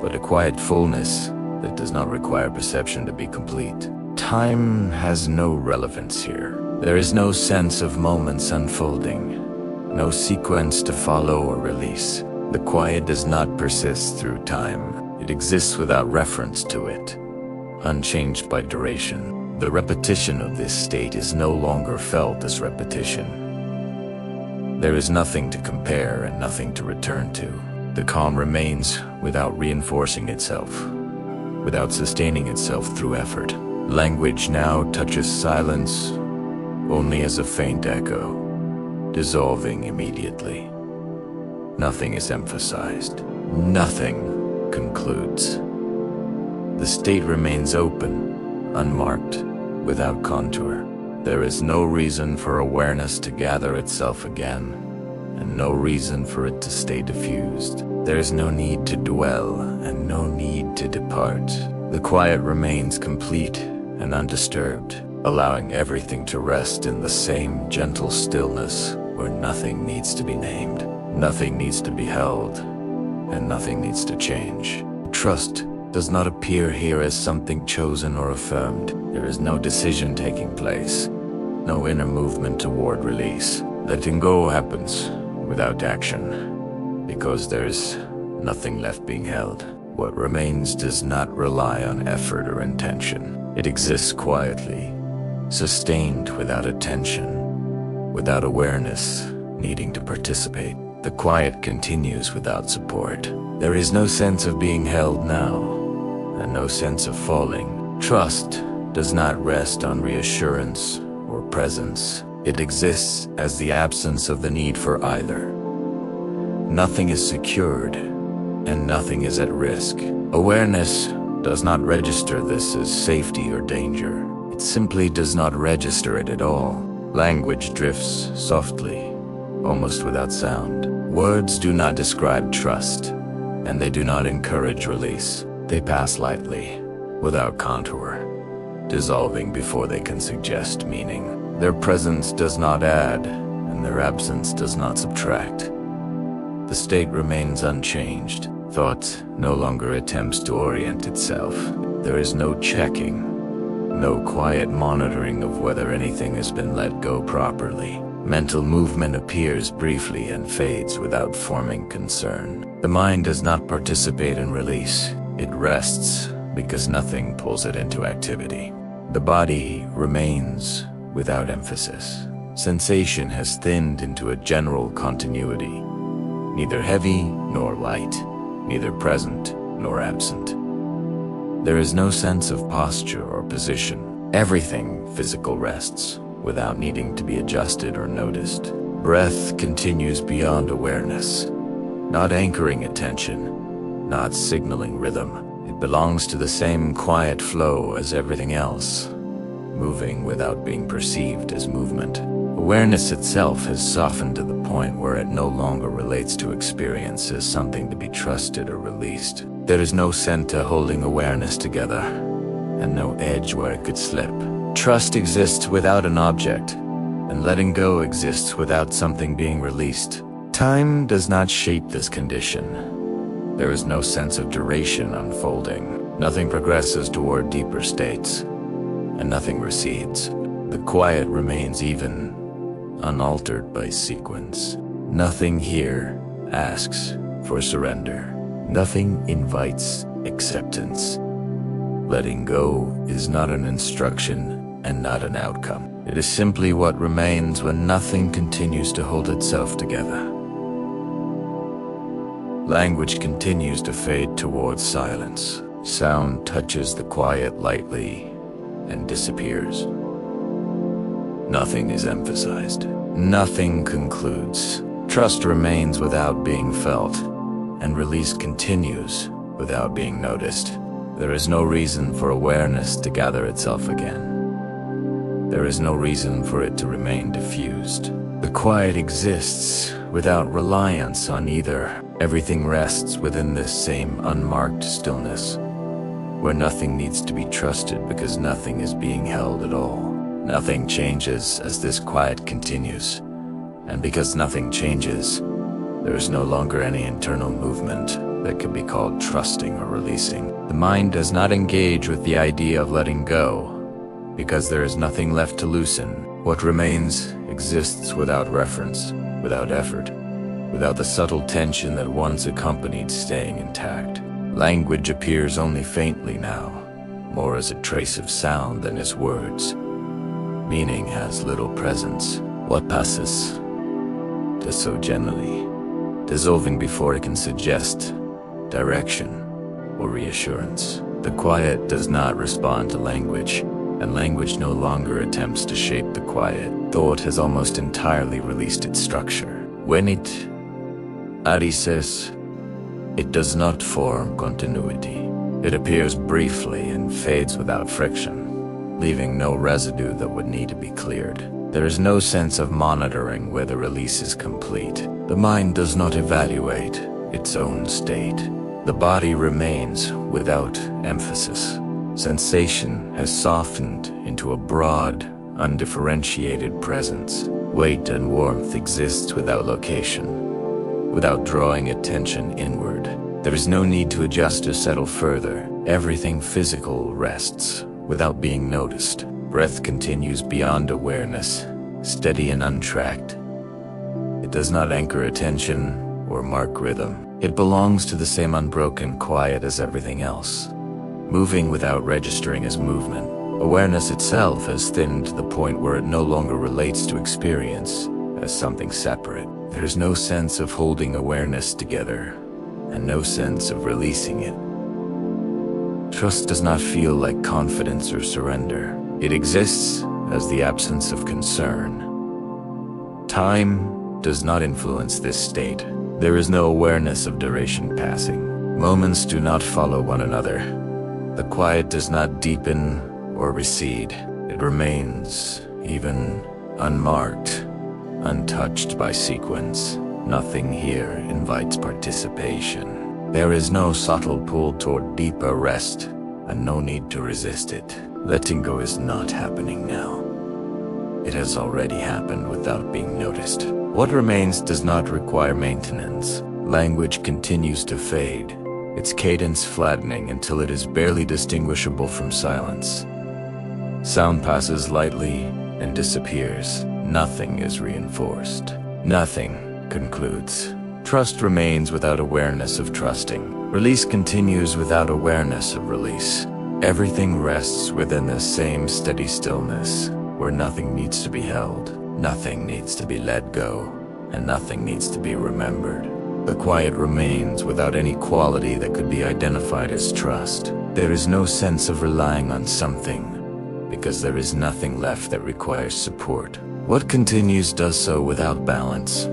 [SPEAKER 1] but a quiet fullness that does not require perception to be complete. Time has no relevance here. There is no sense of moments unfolding, no sequence to follow or release. The quiet does not persist through time. It exists without reference to it, unchanged by duration. The repetition of this state is no longer felt as repetition. There is nothing to compare and nothing to return to. The calm remains without reinforcing itself, without sustaining itself through effort. Language now touches silence only as a faint echo, dissolving immediately. Nothing is emphasized. Nothing concludes. The state remains open, unmarked, without contour. There is no reason for awareness to gather itself again, and no reason for it to stay diffused. There is no need to dwell, and no need to depart. The quiet remains complete and undisturbed, allowing everything to rest in the same gentle stillness where nothing needs to be named, nothing needs to be held, and nothing needs to change. Trust does not appear here as something chosen or affirmed. There is no decision taking place, no inner movement toward release. Letting go happens without action, because there's nothing left being held. What remains does not rely on effort or intention. It exists quietly, sustained without attention, without awareness needing to participate. The quiet continues without support. There is no sense of being held now, and no sense of falling. Trust does not rest on reassurance or presence. It exists as the absence of the need for either. Nothing is secured, and nothing is at risk. Awareness does not register this as safety or danger. It simply does not register it at all. Language drifts softly, almost without sound. Words do not describe trust, and they do not encourage release. They pass lightly, without contour, dissolving before they can suggest meaning. Their presence does not add, and their absence does not subtract. The state remains unchanged. Thought no longer attempts to orient itself. There is no checking, no quiet monitoring of whether anything has been let go properly. Mental movement appears briefly and fades without forming concern. The mind does not participate in release. It rests because nothing pulls it into activity. The body remains without emphasis. Sensation has thinned into a general continuity, neither heavy nor light, neither present nor absent. There is no sense of posture or position. Everything physical rests without needing to be adjusted or noticed. Breath continues beyond awareness, not anchoring attention, not signaling rhythm. It belongs to the same quiet flow as everything else, moving without being perceived as movement. Awareness itself has softened to the point where it no longer relates to experience as something to be trusted or released. There is no center holding awareness together, and no edge where it could slip. Trust exists without an object, and letting go exists without something being released. Time does not shape this condition. There is no sense of duration unfolding. Nothing progresses toward deeper states, and nothing recedes. The quiet remains even, unaltered by sequence. Nothing here asks for surrender. Nothing invites acceptance. Letting go is not an instruction and not an outcome. It is simply what remains when nothing continues to hold itself together. Language continues to fade towards silence. Sound touches the quiet lightly and disappears. Nothing is emphasized. Nothing concludes. Trust remains without being felt, and release continues without being noticed. There is no reason for awareness to gather itself again. There is no reason for it to remain diffused. The quiet exists without reliance on either. Everything rests within this same unmarked stillness, where nothing needs to be trusted because nothing is being held at all. Nothing changes as this quiet continues, and because nothing changes, there is no longer any internal movement that could be called trusting or releasing. The mind does not engage with the idea of letting go, because there is nothing left to loosen. What remains exists without reference, without effort, without the subtle tension that once accompanied staying intact. Language appears only faintly now, more as a trace of sound than as words. Meaning has little presence. What passes does so gently, dissolving before it can suggest direction or reassurance. The quiet does not respond to language, and language no longer attempts to shape the quiet. Thought has almost entirely released its structure. When it arises, it does not form continuity. It appears briefly and fades without friction, leaving no residue that would need to be cleared. There is no sense of monitoring where the release is complete. The mind does not evaluate its own state. The body remains without emphasis. Sensation has softened into a broad, undifferentiated presence. Weight and warmth exist without location, without drawing attention inward. There is no need to adjust or settle further. Everything physical rests without being noticed. Breath continues beyond awareness, steady and untracked. It does not anchor attention or mark rhythm. It belongs to the same unbroken quiet as everything else, moving without registering as movement. Awareness itself has thinned to the point where it no longer relates to experience as something separate. There is no sense of holding awareness together, and no sense of releasing it. Trust does not feel like confidence or surrender. It exists as the absence of concern. Time does not influence this state. There is no awareness of duration passing. Moments do not follow one another. The quiet does not deepen or recede. It remains, even unmarked, untouched by sequence. Nothing here invites participation. There is no subtle pull toward deeper rest, and no need to resist it. Letting go is not happening now. It has already happened without being noticed. What remains does not require maintenance. Language continues to fade, its cadence flattening until it is barely distinguishable from silence. Sound passes lightly and disappears. Nothing is reinforced. Nothing concludes. Trust remains without awareness of trusting. Release continues without awareness of release. Everything rests within the same steady stillness, where nothing needs to be held, nothing needs to be let go, and nothing needs to be remembered. The quiet remains without any quality that could be identified as trust. There is no sense of relying on something, because there is nothing left that requires support. What continues does so without balance,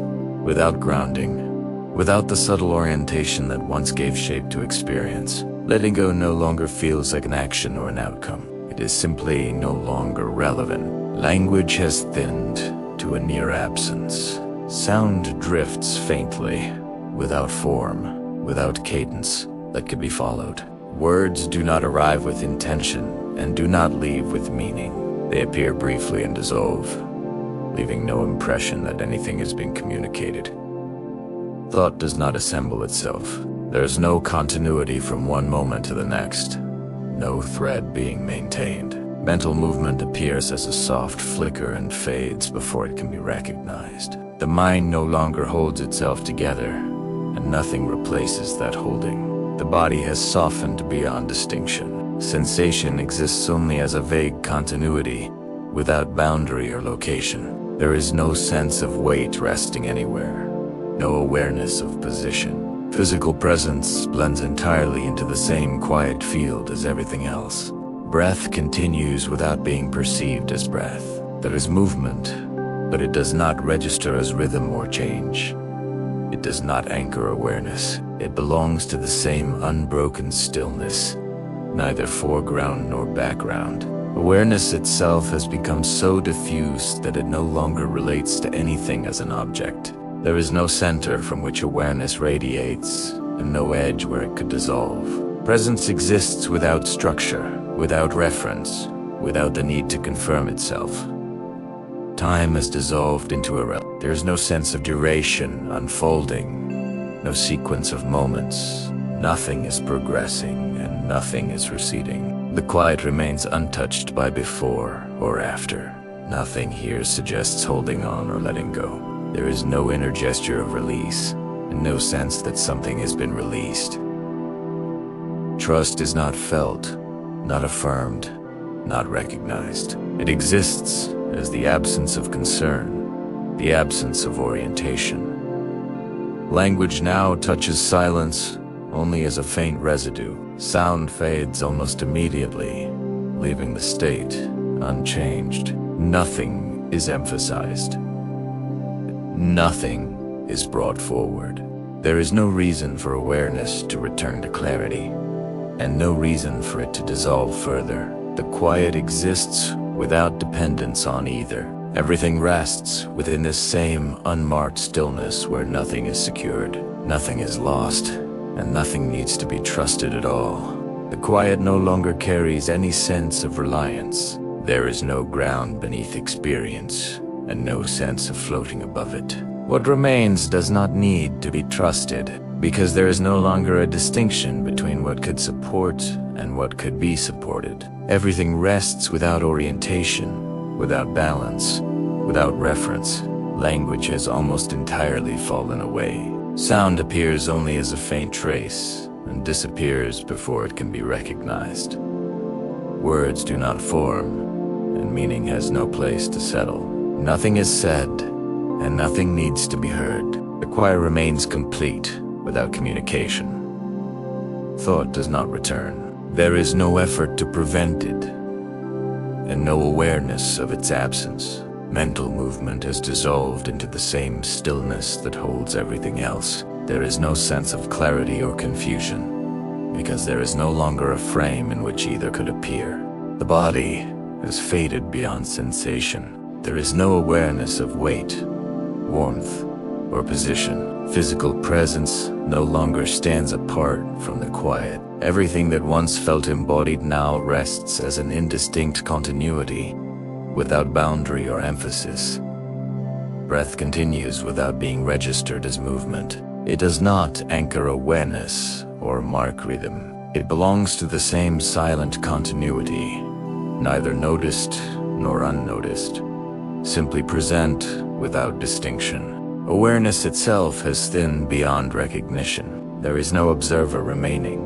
[SPEAKER 1] without grounding, without the subtle orientation that once gave shape to experience. Letting go no longer feels like an action or an outcome. It is simply no longer relevant. Language has thinned to a near absence. Sound drifts faintly, without form, without cadence that could be followed. Words do not arrive with intention and do not leave with meaning. They appear briefly and dissolve, leaving no impression that anything is being communicated. Thought does not assemble itself. There is no continuity from one moment to the next, no thread being maintained. Mental movement appears as a soft flicker and fades before it can be recognized. The mind no longer holds itself together, and nothing replaces that holding. The body has softened beyond distinction. Sensation exists only as a vague continuity, without boundary or location. There is no sense of weight resting anywhere, no awareness of position. Physical presence blends entirely into the same quiet field as everything else. Breath continues without being perceived as breath. There is movement, but it does not register as rhythm or change. It does not anchor awareness. It belongs to the same unbroken stillness, neither foreground nor background. Awareness itself has become so diffused that it no longer relates to anything as an object. There is no center from which awareness radiates, and no edge where it could dissolve. Presence exists without structure, without reference, without the need to confirm itself. Time has dissolved into a realm. There is no sense of duration unfolding, no sequence of moments. Nothing is progressing, and nothing is receding. The quiet remains untouched by before or after. Nothing here suggests holding on or letting go. There is no inner gesture of release, and no sense that something has been released. Trust is not felt, not affirmed, not recognized. It exists as the absence of concern, the absence of orientation. Language now touches silence only as a faint residue. Sound fades almost immediately, leaving the state unchanged. Nothing is emphasized. Nothing is brought forward. There is no reason for awareness to return to clarity, and no reason for it to dissolve further. The quiet exists without dependence on either. Everything rests within this same unmarked stillness where nothing is secured, nothing is lost, and nothing needs to be trusted at all. The quiet no longer carries any sense of reliance. There is no ground beneath experience, and no sense of floating above it. What remains does not need to be trusted, because there is no longer a distinction between what could support and what could be supported. Everything rests without orientation, without balance, without reference. Language has almost entirely fallen away. Sound appears only as a faint trace, and disappears before it can be recognized. Words do not form, and meaning has no place to settle. Nothing is said, and nothing needs to be heard. The quiet remains complete without communication. Thought does not return. There is no effort to prevent it, and no awareness of its absence. Mental movement has dissolved into the same stillness that holds everything else. There is no sense of clarity or confusion, because there is no longer a frame in which either could appear. The body has faded beyond sensation. There is no awareness of weight, warmth, or position. Physical presence no longer stands apart from the quiet. Everything that once felt embodied now rests as an indistinct continuity, without boundary or emphasis. Breath continues without being registered as movement. It does not anchor awareness or mark rhythm. It belongs to the same silent continuity, neither noticed nor unnoticed, simply present without distinction. Awareness itself has thinned beyond recognition. There is no observer remaining,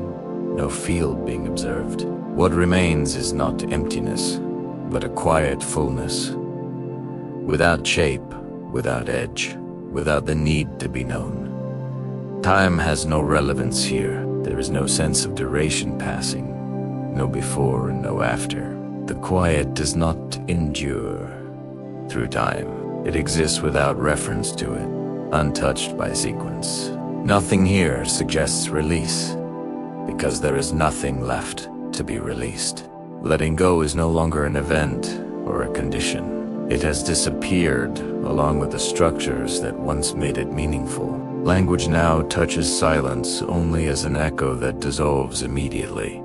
[SPEAKER 1] no field being observed. What remains is not emptiness, but a quiet fullness, without shape, without edge, without the need to be known. Time has no relevance here. There is no sense of duration passing, no before and no after. The quiet does not endure through time. It exists without reference to it, untouched by sequence. Nothing here suggests release, because there is nothing left to be released. Letting go is no longer an event or a condition. It has disappeared along with the structures that once made it meaningful. Language now touches silence only as an echo that dissolves immediately.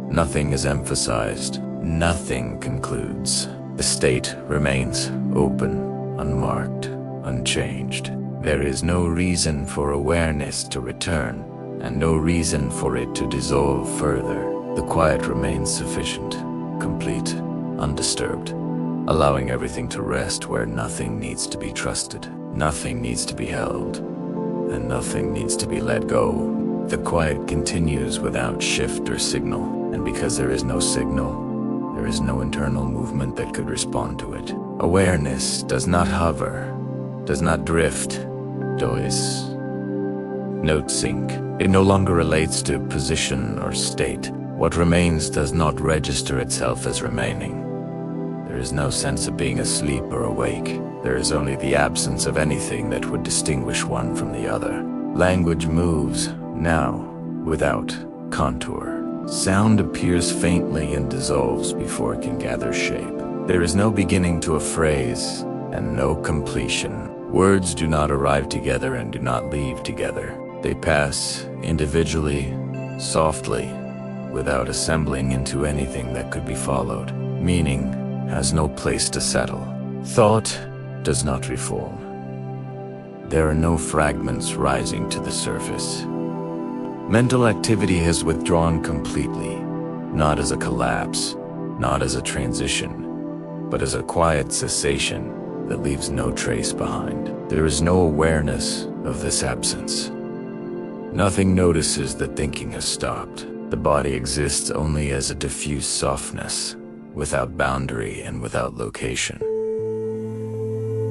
[SPEAKER 1] Nothing is emphasized, nothing concludes. The state remains open, unmarked, unchanged. There is no reason for awareness to return, and no reason for it to dissolve further. The quiet remains sufficient, complete, undisturbed, allowing everything to rest where nothing needs to be trusted, nothing needs to be held, and nothing needs to be let go. The quiet continues without shift or signal, and because there is no signal, there is no internal movement that could respond to it. Awareness does not hover, does not drift, does not sink. It no longer relates to position or state. What remains does not register itself as remaining. There is no sense of being asleep or awake. There is only the absence of anything that would distinguish one from the other. Language moves, now, without contour. Sound appears faintly and dissolves before it can gather shape. There is no beginning to a phrase, and no completion. Words do not arrive together and do not leave together. They pass individually, softly, without assembling into anything that could be followed. Meaning has no place to settle. Thought does not reform. There are no fragments rising to the surface. Mental activity has withdrawn completely, not as a collapse, not as a transition, but as a quiet cessation that leaves no trace behind. There is no awareness of this absence. Nothing notices that thinking has stopped. The body exists only as a diffuse softness, without boundary and without location.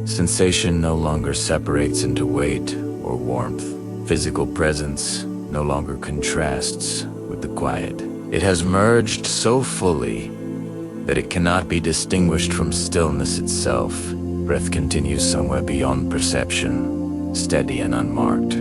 [SPEAKER 1] Sensation no longer separates into weight or warmth. Physical presence no longer contrasts with the quiet. It has merged so fully that it cannot be distinguished from stillness itself. Breath continues somewhere beyond perception, steady and unmarked.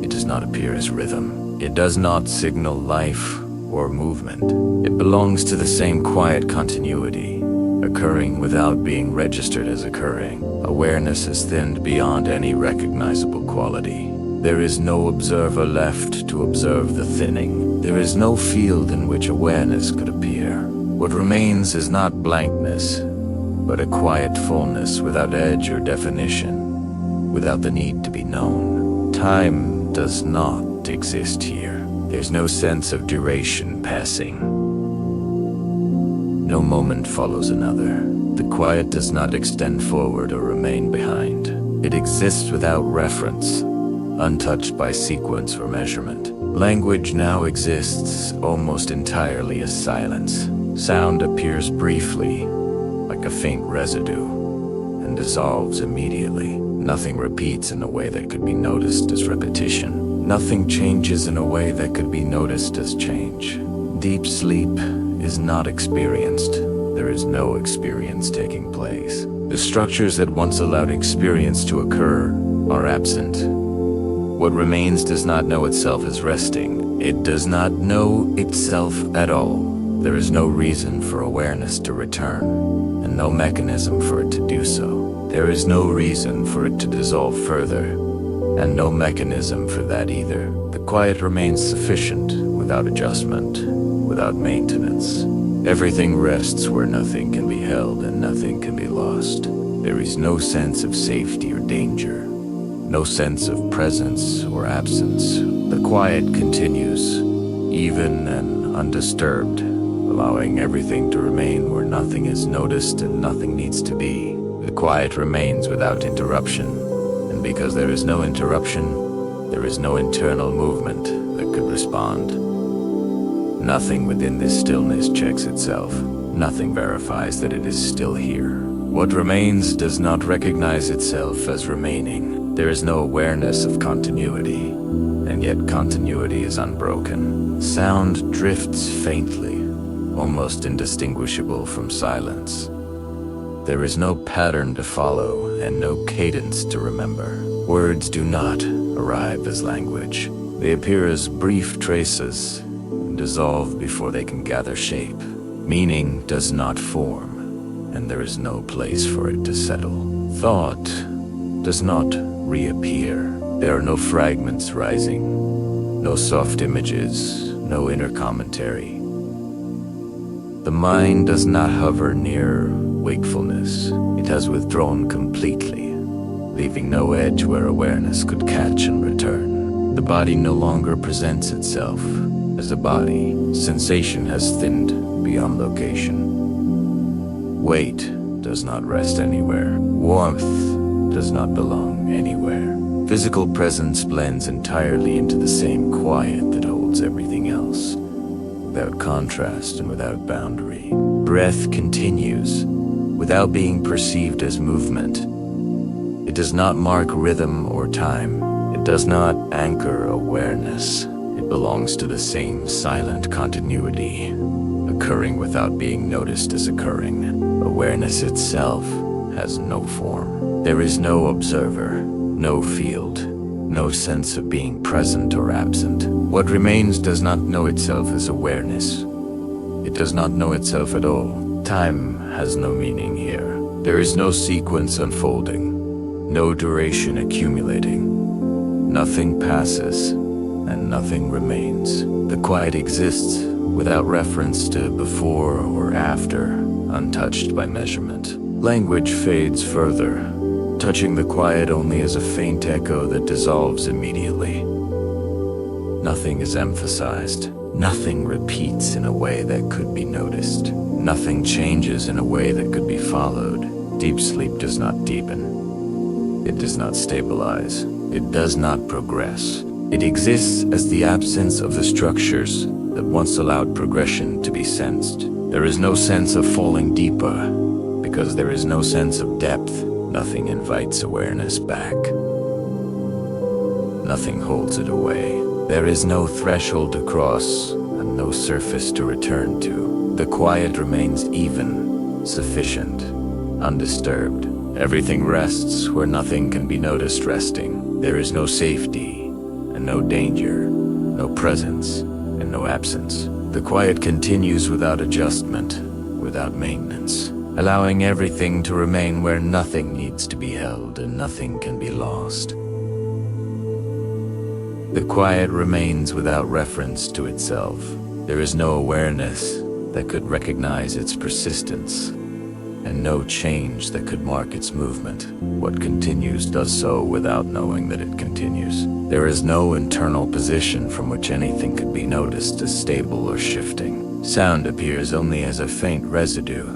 [SPEAKER 1] It does not appear as rhythm. It does not signal life or movement. It belongs to the same quiet continuity, occurring without being registered as occurring. Awareness has thinned beyond any recognizable quality. There is no observer left to observe the thinning. There is no field in which awareness could appear. What remains is not blankness, but a quiet fullness without edge or definition, without the need to be known. Time does not exist here. There's no sense of duration passing. No moment follows another. The quiet does not extend forward or remain behind. It exists without reference, untouched by sequence or measurement. Language now exists almost entirely as silence. Sound appears briefly, like a faint residue, and dissolves immediately. Nothing repeats in a way that could be noticed as repetition. Nothing changes in a way that could be noticed as change. Deep sleep is not experienced. There is no experience taking place. The structures that once allowed experience to occur are absent. What remains does not know itself as resting. It does not know itself at all. There is no reason for awareness to return, and no mechanism for it to do so. There is no reason for it to dissolve further, and no mechanism for that either. The quiet remains sufficient, without adjustment, without maintenance. Everything rests where nothing can be held and nothing can be lost. There is no sense of safety or danger, no sense of presence or absence. The quiet continues, even and undisturbed, allowing everything to remain where nothing is noticed and nothing needs to be. The quiet remains without interruption. Because there is no interruption, there is no internal movement that could respond. Nothing within this stillness checks itself. Nothing verifies that it is still here. What remains does not recognize itself as remaining. There is no awareness of continuity, and yet continuity is unbroken. Sound drifts faintly, almost indistinguishable from silence. There is no pattern to follow and no cadence to remember. Words do not arrive as language. They appear as brief traces and dissolve before they can gather shape. Meaning does not form, and there is no place for it to settle. Thought does not reappear. There are no fragments rising, no soft images, no inner commentary. The mind does not hover near wakefulness. It has withdrawn completely, leaving no edge where awareness could catch and return. The body no longer presents itself as a body. Sensation has thinned beyond location. Weight does not rest anywhere. Warmth does not belong anywhere. Physical presence blends entirely into the same quiet that holds everything else, without contrast and without boundary. Breath continues, without being perceived as movement. It does not mark rhythm or time. It does not anchor awareness. It belongs to the same silent continuity, occurring without being noticed as occurring. Awareness itself has no form. There is no observer, no field, no sense of being present or absent. What remains does not know itself as awareness. It does not know itself at all. Time has no meaning here. There is no sequence unfolding, no duration accumulating. Nothing passes, and nothing remains. The quiet exists without reference to before or after, untouched by measurement. Language fades further, touching the quiet only as a faint echo that dissolves immediately. Nothing is emphasized. Nothing repeats in a way that could be noticed. Nothing changes in a way that could be followed. Deep sleep does not deepen. It does not stabilize. It does not progress. It exists as the absence of the structures that once allowed progression to be sensed. There is no sense of falling deeper, because there is no sense of depth. Nothing invites awareness back. Nothing holds it away. There is no threshold to cross and no surface to return to. The quiet remains even, sufficient, undisturbed. Everything rests where nothing can be noticed resting. There is no safety and no danger, no presence and no absence. The quiet continues without adjustment, without maintenance, allowing everything to remain where nothing needs to be held and nothing can be lost. The quiet remains without reference to itself. There is no awareness that could recognize its persistence, and no change that could mark its movement. What continues does so without knowing that it continues. There is no internal position from which anything could be noticed as stable or shifting. Sound appears only as a faint residue,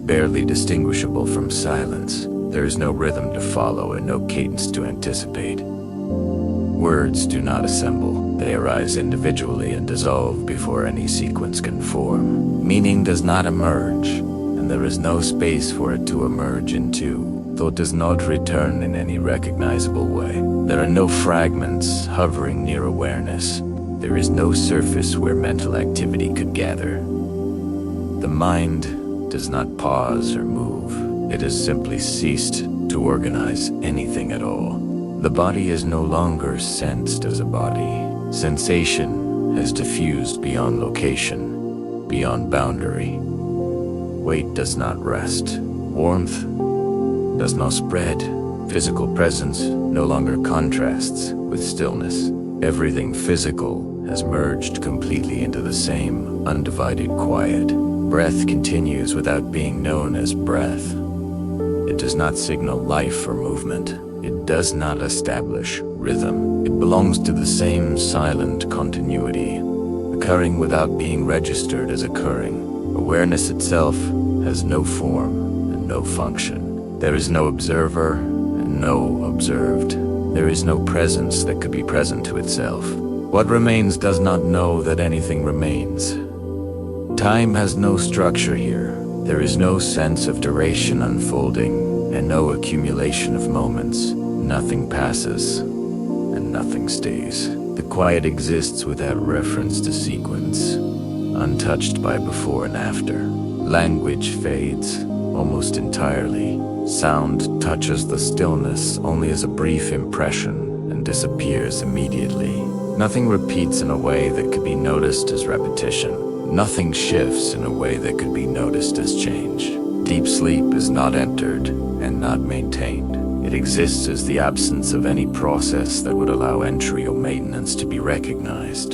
[SPEAKER 1] barely distinguishable from silence. There is no rhythm to follow and no cadence to anticipate. Words do not assemble. They arise individually and dissolve before any sequence can form. Meaning does not emerge, and there is no space for it to emerge into. Thought does not return in any recognizable way. There are no fragments hovering near awareness. There is no surface where mental activity could gather. The mind does not pause or move. It has simply ceased to organize anything at all. The body is no longer sensed as a body. Sensation has diffused beyond location, beyond boundary. Weight does not rest. Warmth does not spread. Physical presence no longer contrasts with stillness. Everything physical has merged completely into the same undivided quiet. Breath continues without being known as breath. It does not signal life or movement. It does not establish rhythm. It belongs to the same silent continuity, occurring without being registered as occurring. Awareness itself has no form and no function. There is no observer and no observed. There is no presence that could be present to itself. What remains does not know that anything remains. Time has no structure here. There is no sense of duration unfolding, and no accumulation of moments. Nothing passes, and nothing stays. The quiet exists without reference to sequence, untouched by before and after. Language fades almost entirely. Sound touches the stillness only as a brief impression, and and disappears immediately. Nothing repeats in a way that could be noticed as repetition. Nothing shifts in a way that could be noticed as change. Deep sleep is not entered and not maintained. It exists as the absence of any process that would allow entry or maintenance to be recognized.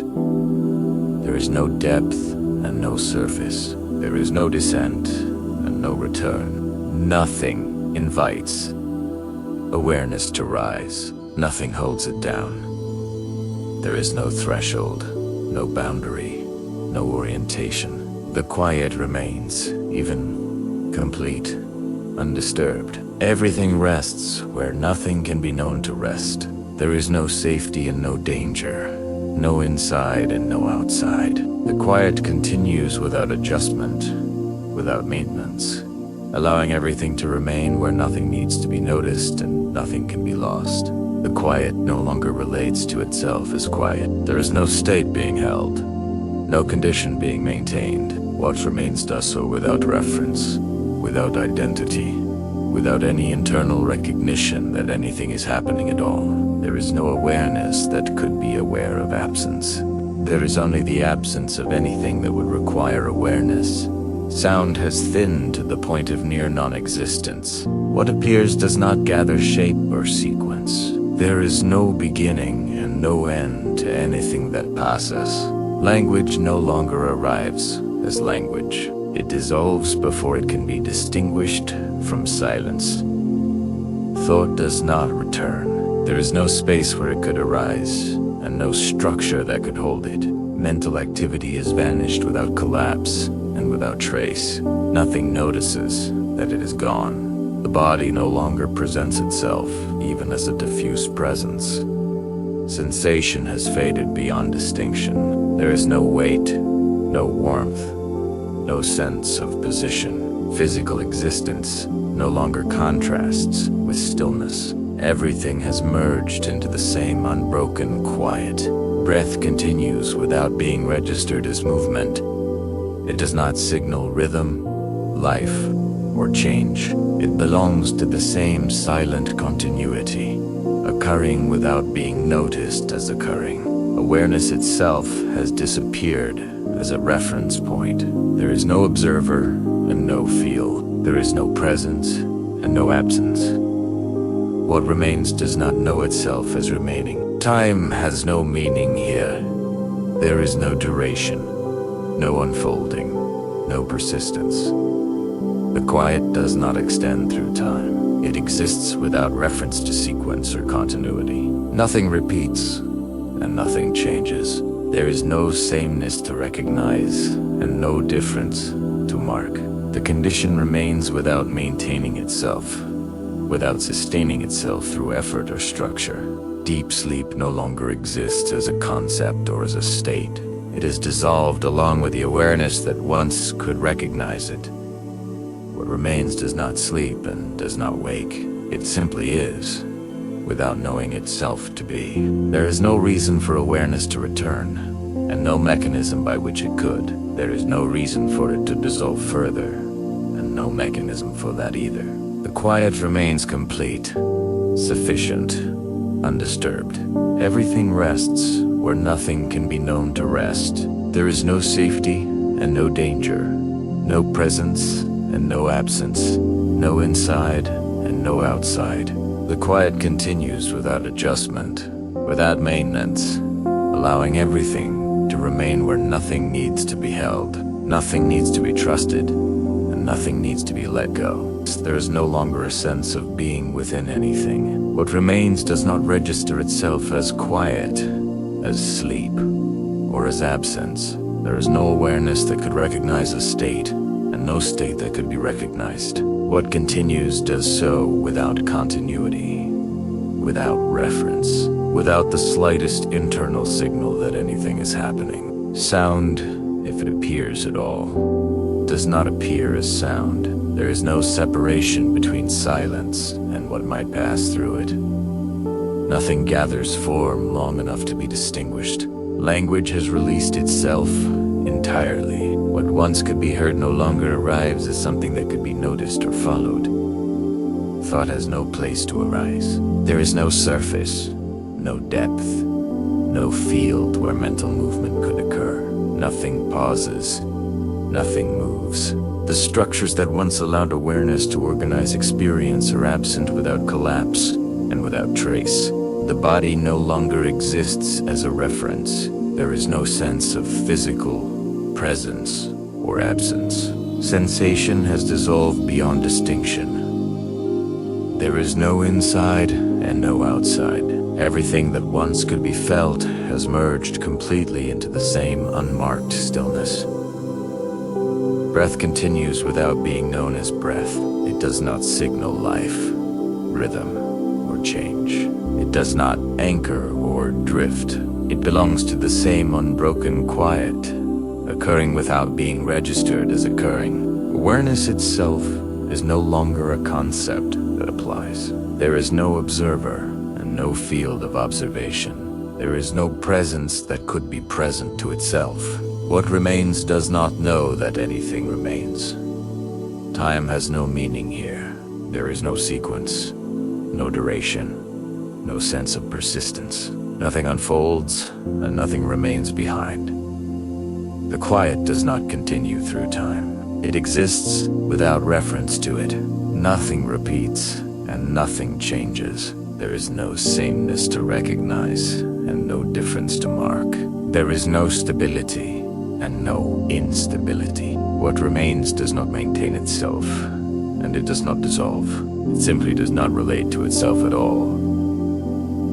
[SPEAKER 1] There is no depth and no surface. There is no descent and no return. Nothing invites awareness to rise. Nothing holds it down. There is no threshold, no boundary, no orientation. The quiet remains, even complete, undisturbed. Everything rests where nothing can be known to rest. There is no safety and no danger, no inside and no outside. The quiet continues without adjustment, without maintenance, allowing everything to remain where nothing needs to be noticed and nothing can be lost. The quiet no longer relates to itself as quiet. There is no state being held, no condition being maintained. What remains does so without reference, without identity, without any internal recognition that anything is happening at all. There is no awareness that could be aware of absence. There is only the absence of anything that would require awareness. Sound has thinned to the point of near non-existence. What appears does not gather shape or sequence. There is no beginning and no end to anything that passes. Language no longer arrives as language. It dissolves before it can be distinguished from silence. Thought does not return. There is no space where it could arise, and no structure that could hold it. Mental activity has vanished without collapse and without trace. Nothing notices that it is gone. The body no longer presents itself, even as a diffuse presence. Sensation has faded beyond distinction. There is no weight, no warmth, no sense of position. Physical existence no longer contrasts with stillness. Everything has merged into the same unbroken quiet. Breath continues without being registered as movement. It does not signal rhythm, life, or change. It belongs to the same silent continuity, occurring without being noticed as occurring. Awareness itself has disappeared as a reference point. There is no observer and no feel. There is no presence and no absence. What remains does not know itself as remaining. Time has no meaning here. There is no duration, no unfolding, no persistence. The quiet does not extend through time. It exists without reference to sequence or continuity. Nothing repeats and nothing changes. There is no sameness to recognize and no difference to mark. The condition remains without maintaining itself, without sustaining itself through effort or structure. Deep sleep no longer exists as a concept or as a state. It is dissolved along with the awareness that once could recognize it. What remains does not sleep and does not wake. It simply is, without knowing itself to be. There is no reason for awareness to return, and no mechanism by which it could. There is no reason for it to dissolve further, and no mechanism for that either. The quiet remains complete, sufficient, undisturbed. Everything rests where nothing can be known to rest. There is no safety and no danger, no presence and no absence, no inside and no outside. The quiet continues without adjustment, without maintenance, allowing everything to remain where nothing needs to be held, nothing needs to be trusted, and nothing needs to be let go. There is no longer a sense of being within anything. What remains does not register itself as quiet, as sleep, or as absence. There is no awareness that could recognize a state, and no state that could be recognized. What continues does so without continuity, without reference, without the slightest internal signal that anything is happening. Sound, if it appears at all, does not appear as sound. There is no separation between silence and what might pass through it. Nothing gathers form long enough to be distinguished. Language has released itself entirely. What once could be heard no longer arrives as something that could be noticed or followed. Thought has no place to arise. There is no surface, no depth, no field where mental movement could occur. Nothing pauses, nothing moves. The structures that once allowed awareness to organize experience are absent without collapse and without trace. The body no longer exists as a reference. There is no sense of physical presence or absence. Sensation has dissolved beyond distinction. There is no inside and no outside. Everything that once could be felt has merged completely into the same unmarked stillness. Breath continues without being known as breath. It does not signal life, rhythm, or change. It does not anchor or drift. It belongs to the same unbroken quiet, occurring without being registered as occurring. Awareness itself is no longer a concept that applies. There is no observer and no field of observation. There is no presence that could be present to itself. What remains does not know that anything remains. Time has no meaning here. There is no sequence, no duration, no sense of persistence. Nothing unfolds, and nothing remains behind. The quiet does not continue through time. It exists without reference to it. Nothing repeats, and nothing changes. There is no sameness to recognize, and no difference to mark. There is no stability, and no instability. What remains does not maintain itself, and it does not dissolve. It simply does not relate to itself at all.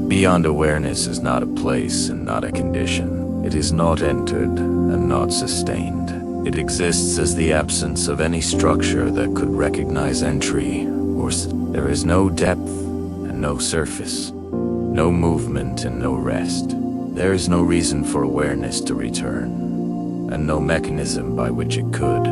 [SPEAKER 1] Beyond awareness is not a place and not a condition. It is not entered and not sustained. It exists as the absence of any structure that could recognize entry, or there is no depth and no surface, no movement and no rest. There is no reason for awareness to return, and no mechanism by which it could.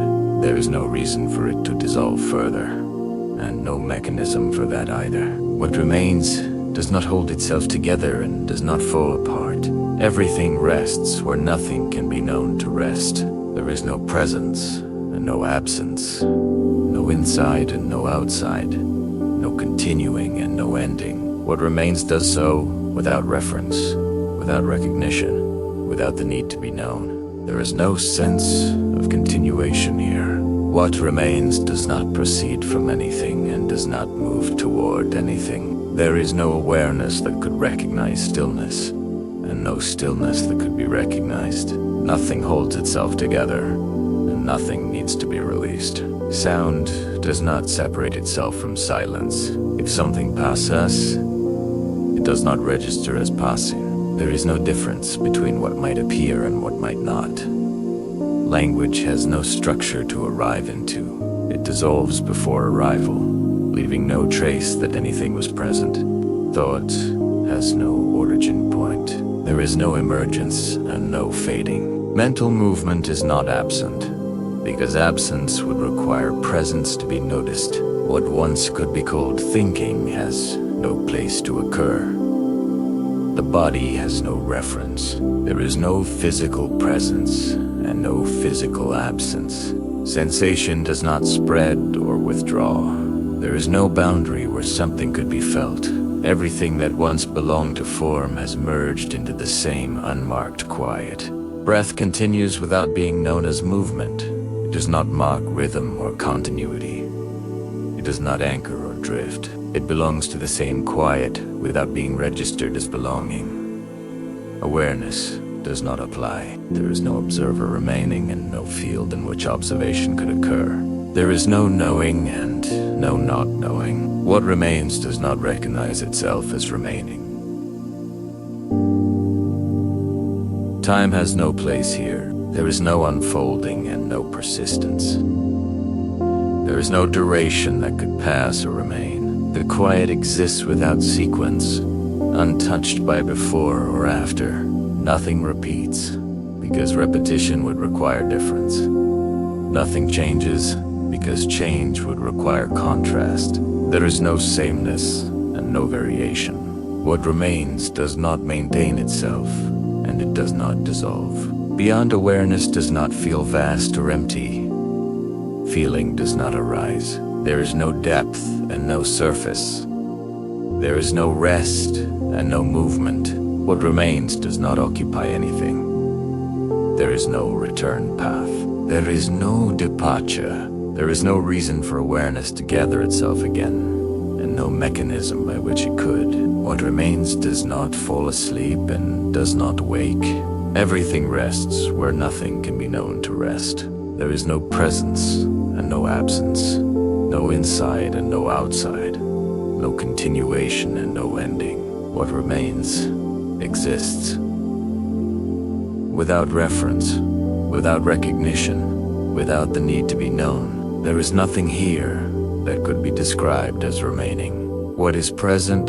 [SPEAKER 1] There is no reason for it to dissolve further, and no mechanism for that either. What remains does not hold itself together and does not fall apart. Everything rests where nothing can be known to rest. There is no presence and no absence, no inside and no outside, no continuing and no ending. What remains does so without reference, without recognition, without the need to be known. There is no sense of continuation here. What remains does not proceed from anything and does not move toward anything. There is no awareness that could recognize stillness, and no stillness that could be recognized. Nothing holds itself together, and nothing needs to be released. Sound does not separate itself from silence. If something passes, it does not register as passing. There is no difference between what might appear and what might not. Language has no structure to arrive into. It dissolves before arrival, leaving no trace that anything was present. Thought has no origin point. There is no emergence and no fading. Mental movement is not absent, because absence would require presence to be noticed. What once could be called thinking has no place to occur. The body has no reference. There is no physical presence and no physical absence. Sensation does not spread or withdraw. There is no boundary where something could be felt. Everything that once belonged to form has merged into the same unmarked quiet. Breath continues without being known as movement. It does not mark rhythm or continuity. It does not anchor or drift. It belongs to the same quiet without being registered as belonging. Awareness does not apply. There is no observer remaining and no field in which observation could occur. There is no knowing and no not knowing. What remains does not recognize itself as remaining. Time has no place here. There is no unfolding and no persistence. There is no duration that could pass or remain. The quiet exists without sequence, untouched by before or after. Nothing repeats, because repetition would require difference. Nothing changes, because change would require contrast. There is no sameness and no variation. What remains does not maintain itself, and it does not dissolve. Beyond awareness does not feel vast or empty. Feeling does not arise. There is no depth and no surface. There is no rest and no movement. What remains does not occupy anything. There is no return path. There is no departure. There is no reason for awareness to gather itself again, and no mechanism by which it could. What remains does not fall asleep and does not wake. Everything rests where nothing can be known to rest. There is no presence and no absence, no inside and no outside, no continuation and no ending. What remains exists. Without reference, without recognition, without the need to be known, there is nothing here that could be described as remaining. What is present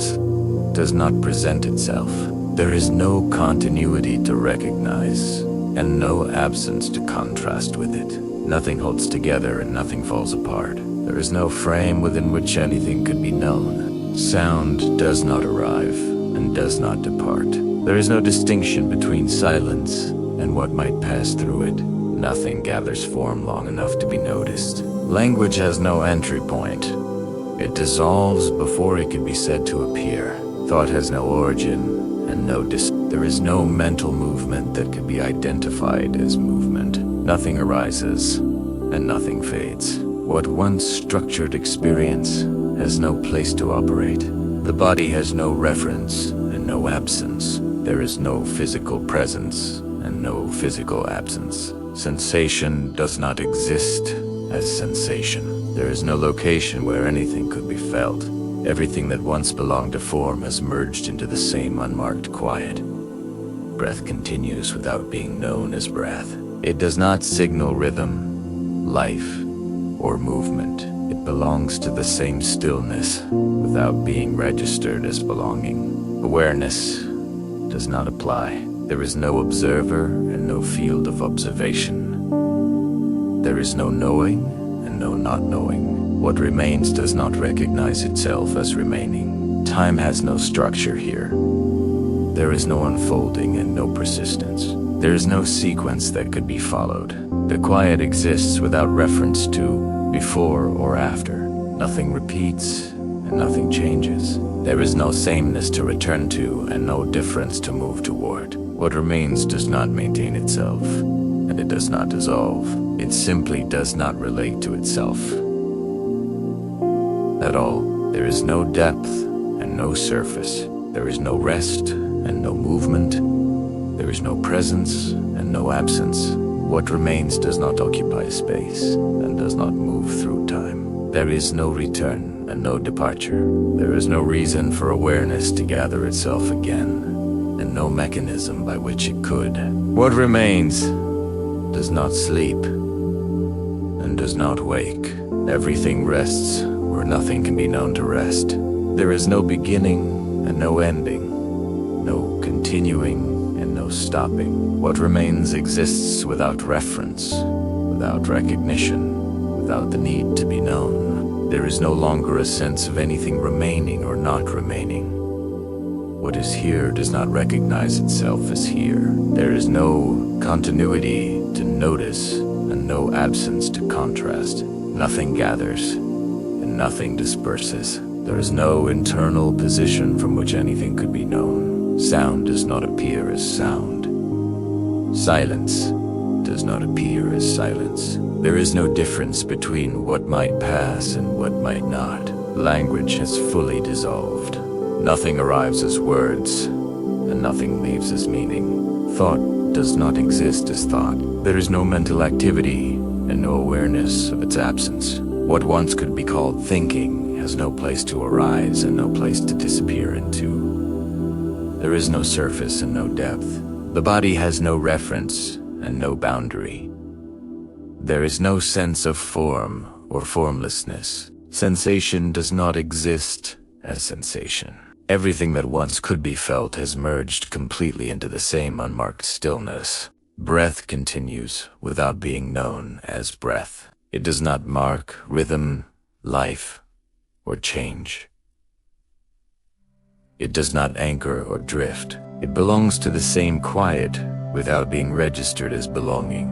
[SPEAKER 1] does not present itself. There is no continuity to recognize, and no absence to contrast with it. Nothing holds together and nothing falls apart. There is no frame within which anything could be known. Sound does not arrive and does not depart. There is no distinction between silence and what might pass through it. Nothing gathers form long enough to be noticed. Language has no entry point. It dissolves before it can be said to appear. Thought has no origin and no There is no mental movement that can be identified as movement. Nothing arises and nothing fades. What once structured experience has no place to operate. The body has no reference and no absence. There is no physical presence and no physical absence. Sensation does not exist as sensation. There is no location where anything could be felt. Everything that once belonged to form has merged into the same unmarked quiet. Breath continues without being known as breath. It does not signal rhythm, life, or movement. It belongs to the same stillness without being registered as belonging. Awareness does not apply. There is no observer and no field of observation. There is no knowing and no not knowing. What remains does not recognize itself as remaining. Time has no structure here. There is no unfolding and no persistence. There is no sequence that could be followed. The quiet exists without reference to before or after. Nothing repeats and nothing changes. There is no sameness to return to and no difference to move toward. What remains does not maintain itself, and it does not dissolve. It simply does not relate to itself at all. There is no depth and no surface. There is no rest and no movement. There is no presence and no absence. What remains does not occupy space and does not move through time. There is no return and no departure. There is no reason for awareness to gather itself again, and no mechanism by which it could. What remains does not sleep and does not wake. Everything rests where nothing can be known to rest. There is no beginning and no ending, no continuing and no stopping. What remains exists without reference, without recognition, without the need to be known. There is no longer a sense of anything remaining or not remaining. What is here does not recognize itself as here. There is no continuity to notice and no absence to contrast. Nothing gathers and nothing disperses. There is no internal position from which anything could be known. Sound does not appear as sound. Silence does not appear as silence. There is no difference between what might pass and what might not. Language has fully dissolved. Nothing arrives as words, and nothing leaves as meaning. Thought does not exist as thought. There is no mental activity and no awareness of its absence. What once could be called thinking has no place to arise and no place to disappear into. There is no surface and no depth. The body has no reference and no boundary. There is no sense of form or formlessness. Sensation does not exist as sensation. Everything that once could be felt has merged completely into the same unmarked stillness. Breath continues without being known as breath. It does not mark rhythm, life, or change. It does not anchor or drift. It belongs to the same quiet without being registered as belonging.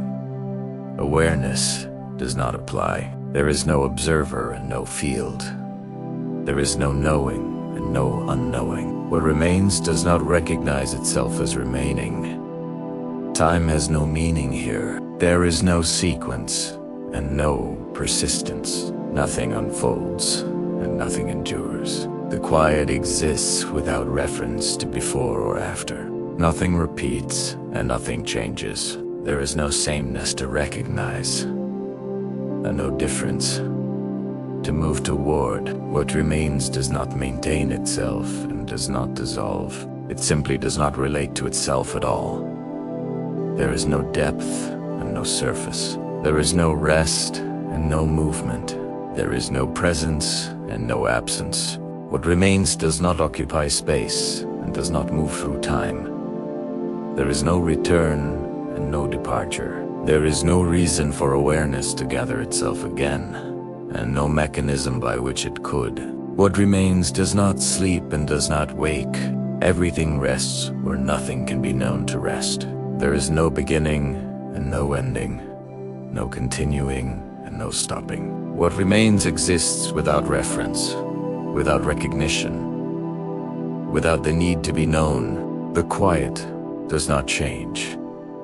[SPEAKER 1] Awareness does not apply. There is no observer and no field. There is no knowing and no unknowing. What remains does not recognize itself as remaining. Time has no meaning here. There is no sequence and no persistence. Nothing unfolds and nothing endures. The quiet exists without reference to before or after. Nothing repeats and nothing changes. There is no sameness to recognize, and no difference to move toward. What remains does not maintain itself and does not dissolve. It simply does not relate to itself at all. There is no depth and no surface. There is no rest and no movement. There is no presence and no absence. What remains does not occupy space and does not move through time. There is no return and no departure. There is no reason for awareness to gather itself again, and no mechanism by which it could. What remains does not sleep and does not wake. Everything rests where nothing can be known to rest. There is no beginning and no ending, no continuing and no stopping. What remains exists without reference, without recognition, without the need to be known. The quiet does not change,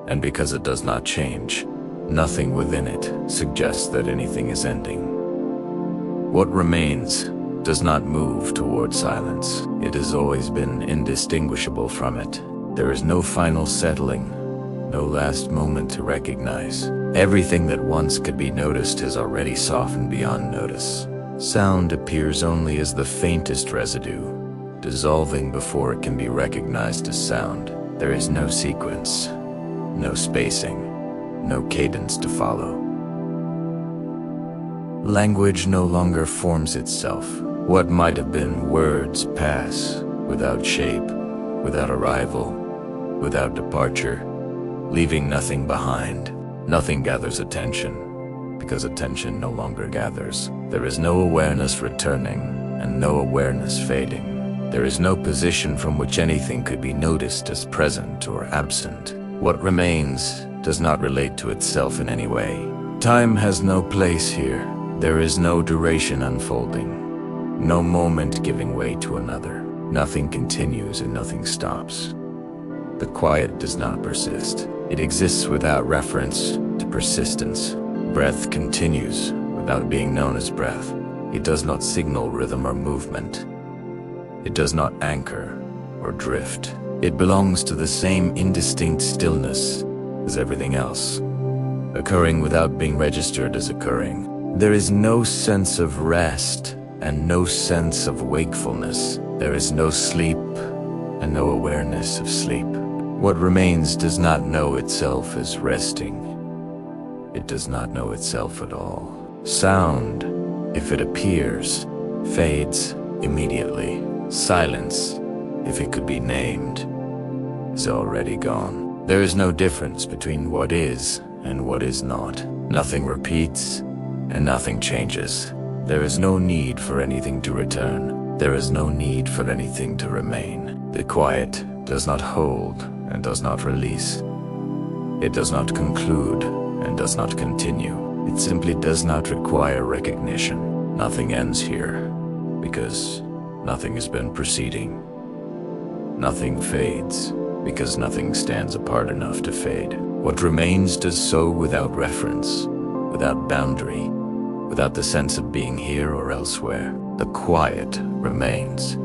[SPEAKER 1] and because it does not change, nothing within it suggests that anything is ending. What remains does not move toward silence. It has always been indistinguishable from it. There is no final settling, no last moment to recognize. Everything that once could be noticed has already softened beyond notice. Sound appears only as the faintest residue, dissolving before it can be recognized as sound. There is no sequence, no spacing, no cadence to follow. Language no longer forms itself. What might have been words pass, without shape, without arrival, without departure, leaving nothing behind. Nothing gathers attention, because attention no longer gathers. There is no awareness returning, and no awareness fading. There is no position from which anything could be noticed as present or absent. What remains does not relate to itself in any way. Time has no place here. There is no duration unfolding, no moment giving way to another. Nothing continues and nothing stops. The quiet does not persist. It exists without reference to persistence. Breath continues without being known as breath. It does not signal rhythm or movement. It does not anchor or drift. It belongs to the same indistinct stillness as everything else, occurring without being registered as occurring. There is no sense of rest and no sense of wakefulness. There is no sleep and no awareness of sleep. What remains does not know itself as resting. It does not know itself at all. Sound, if it appears, fades immediately. Silence, if it could be named, is already gone. There is no difference between what is and what is not. Nothing repeats and nothing changes. There is no need for anything to return. There is no need for anything to remain. The quiet does not hold and does not release. It does not conclude and does not continue. It simply does not require recognition. Nothing ends here, because nothing has been preceding. Nothing fades, because nothing stands apart enough to fade. What remains does so without reference, without boundary, without the sense of being here or elsewhere. The quiet remains.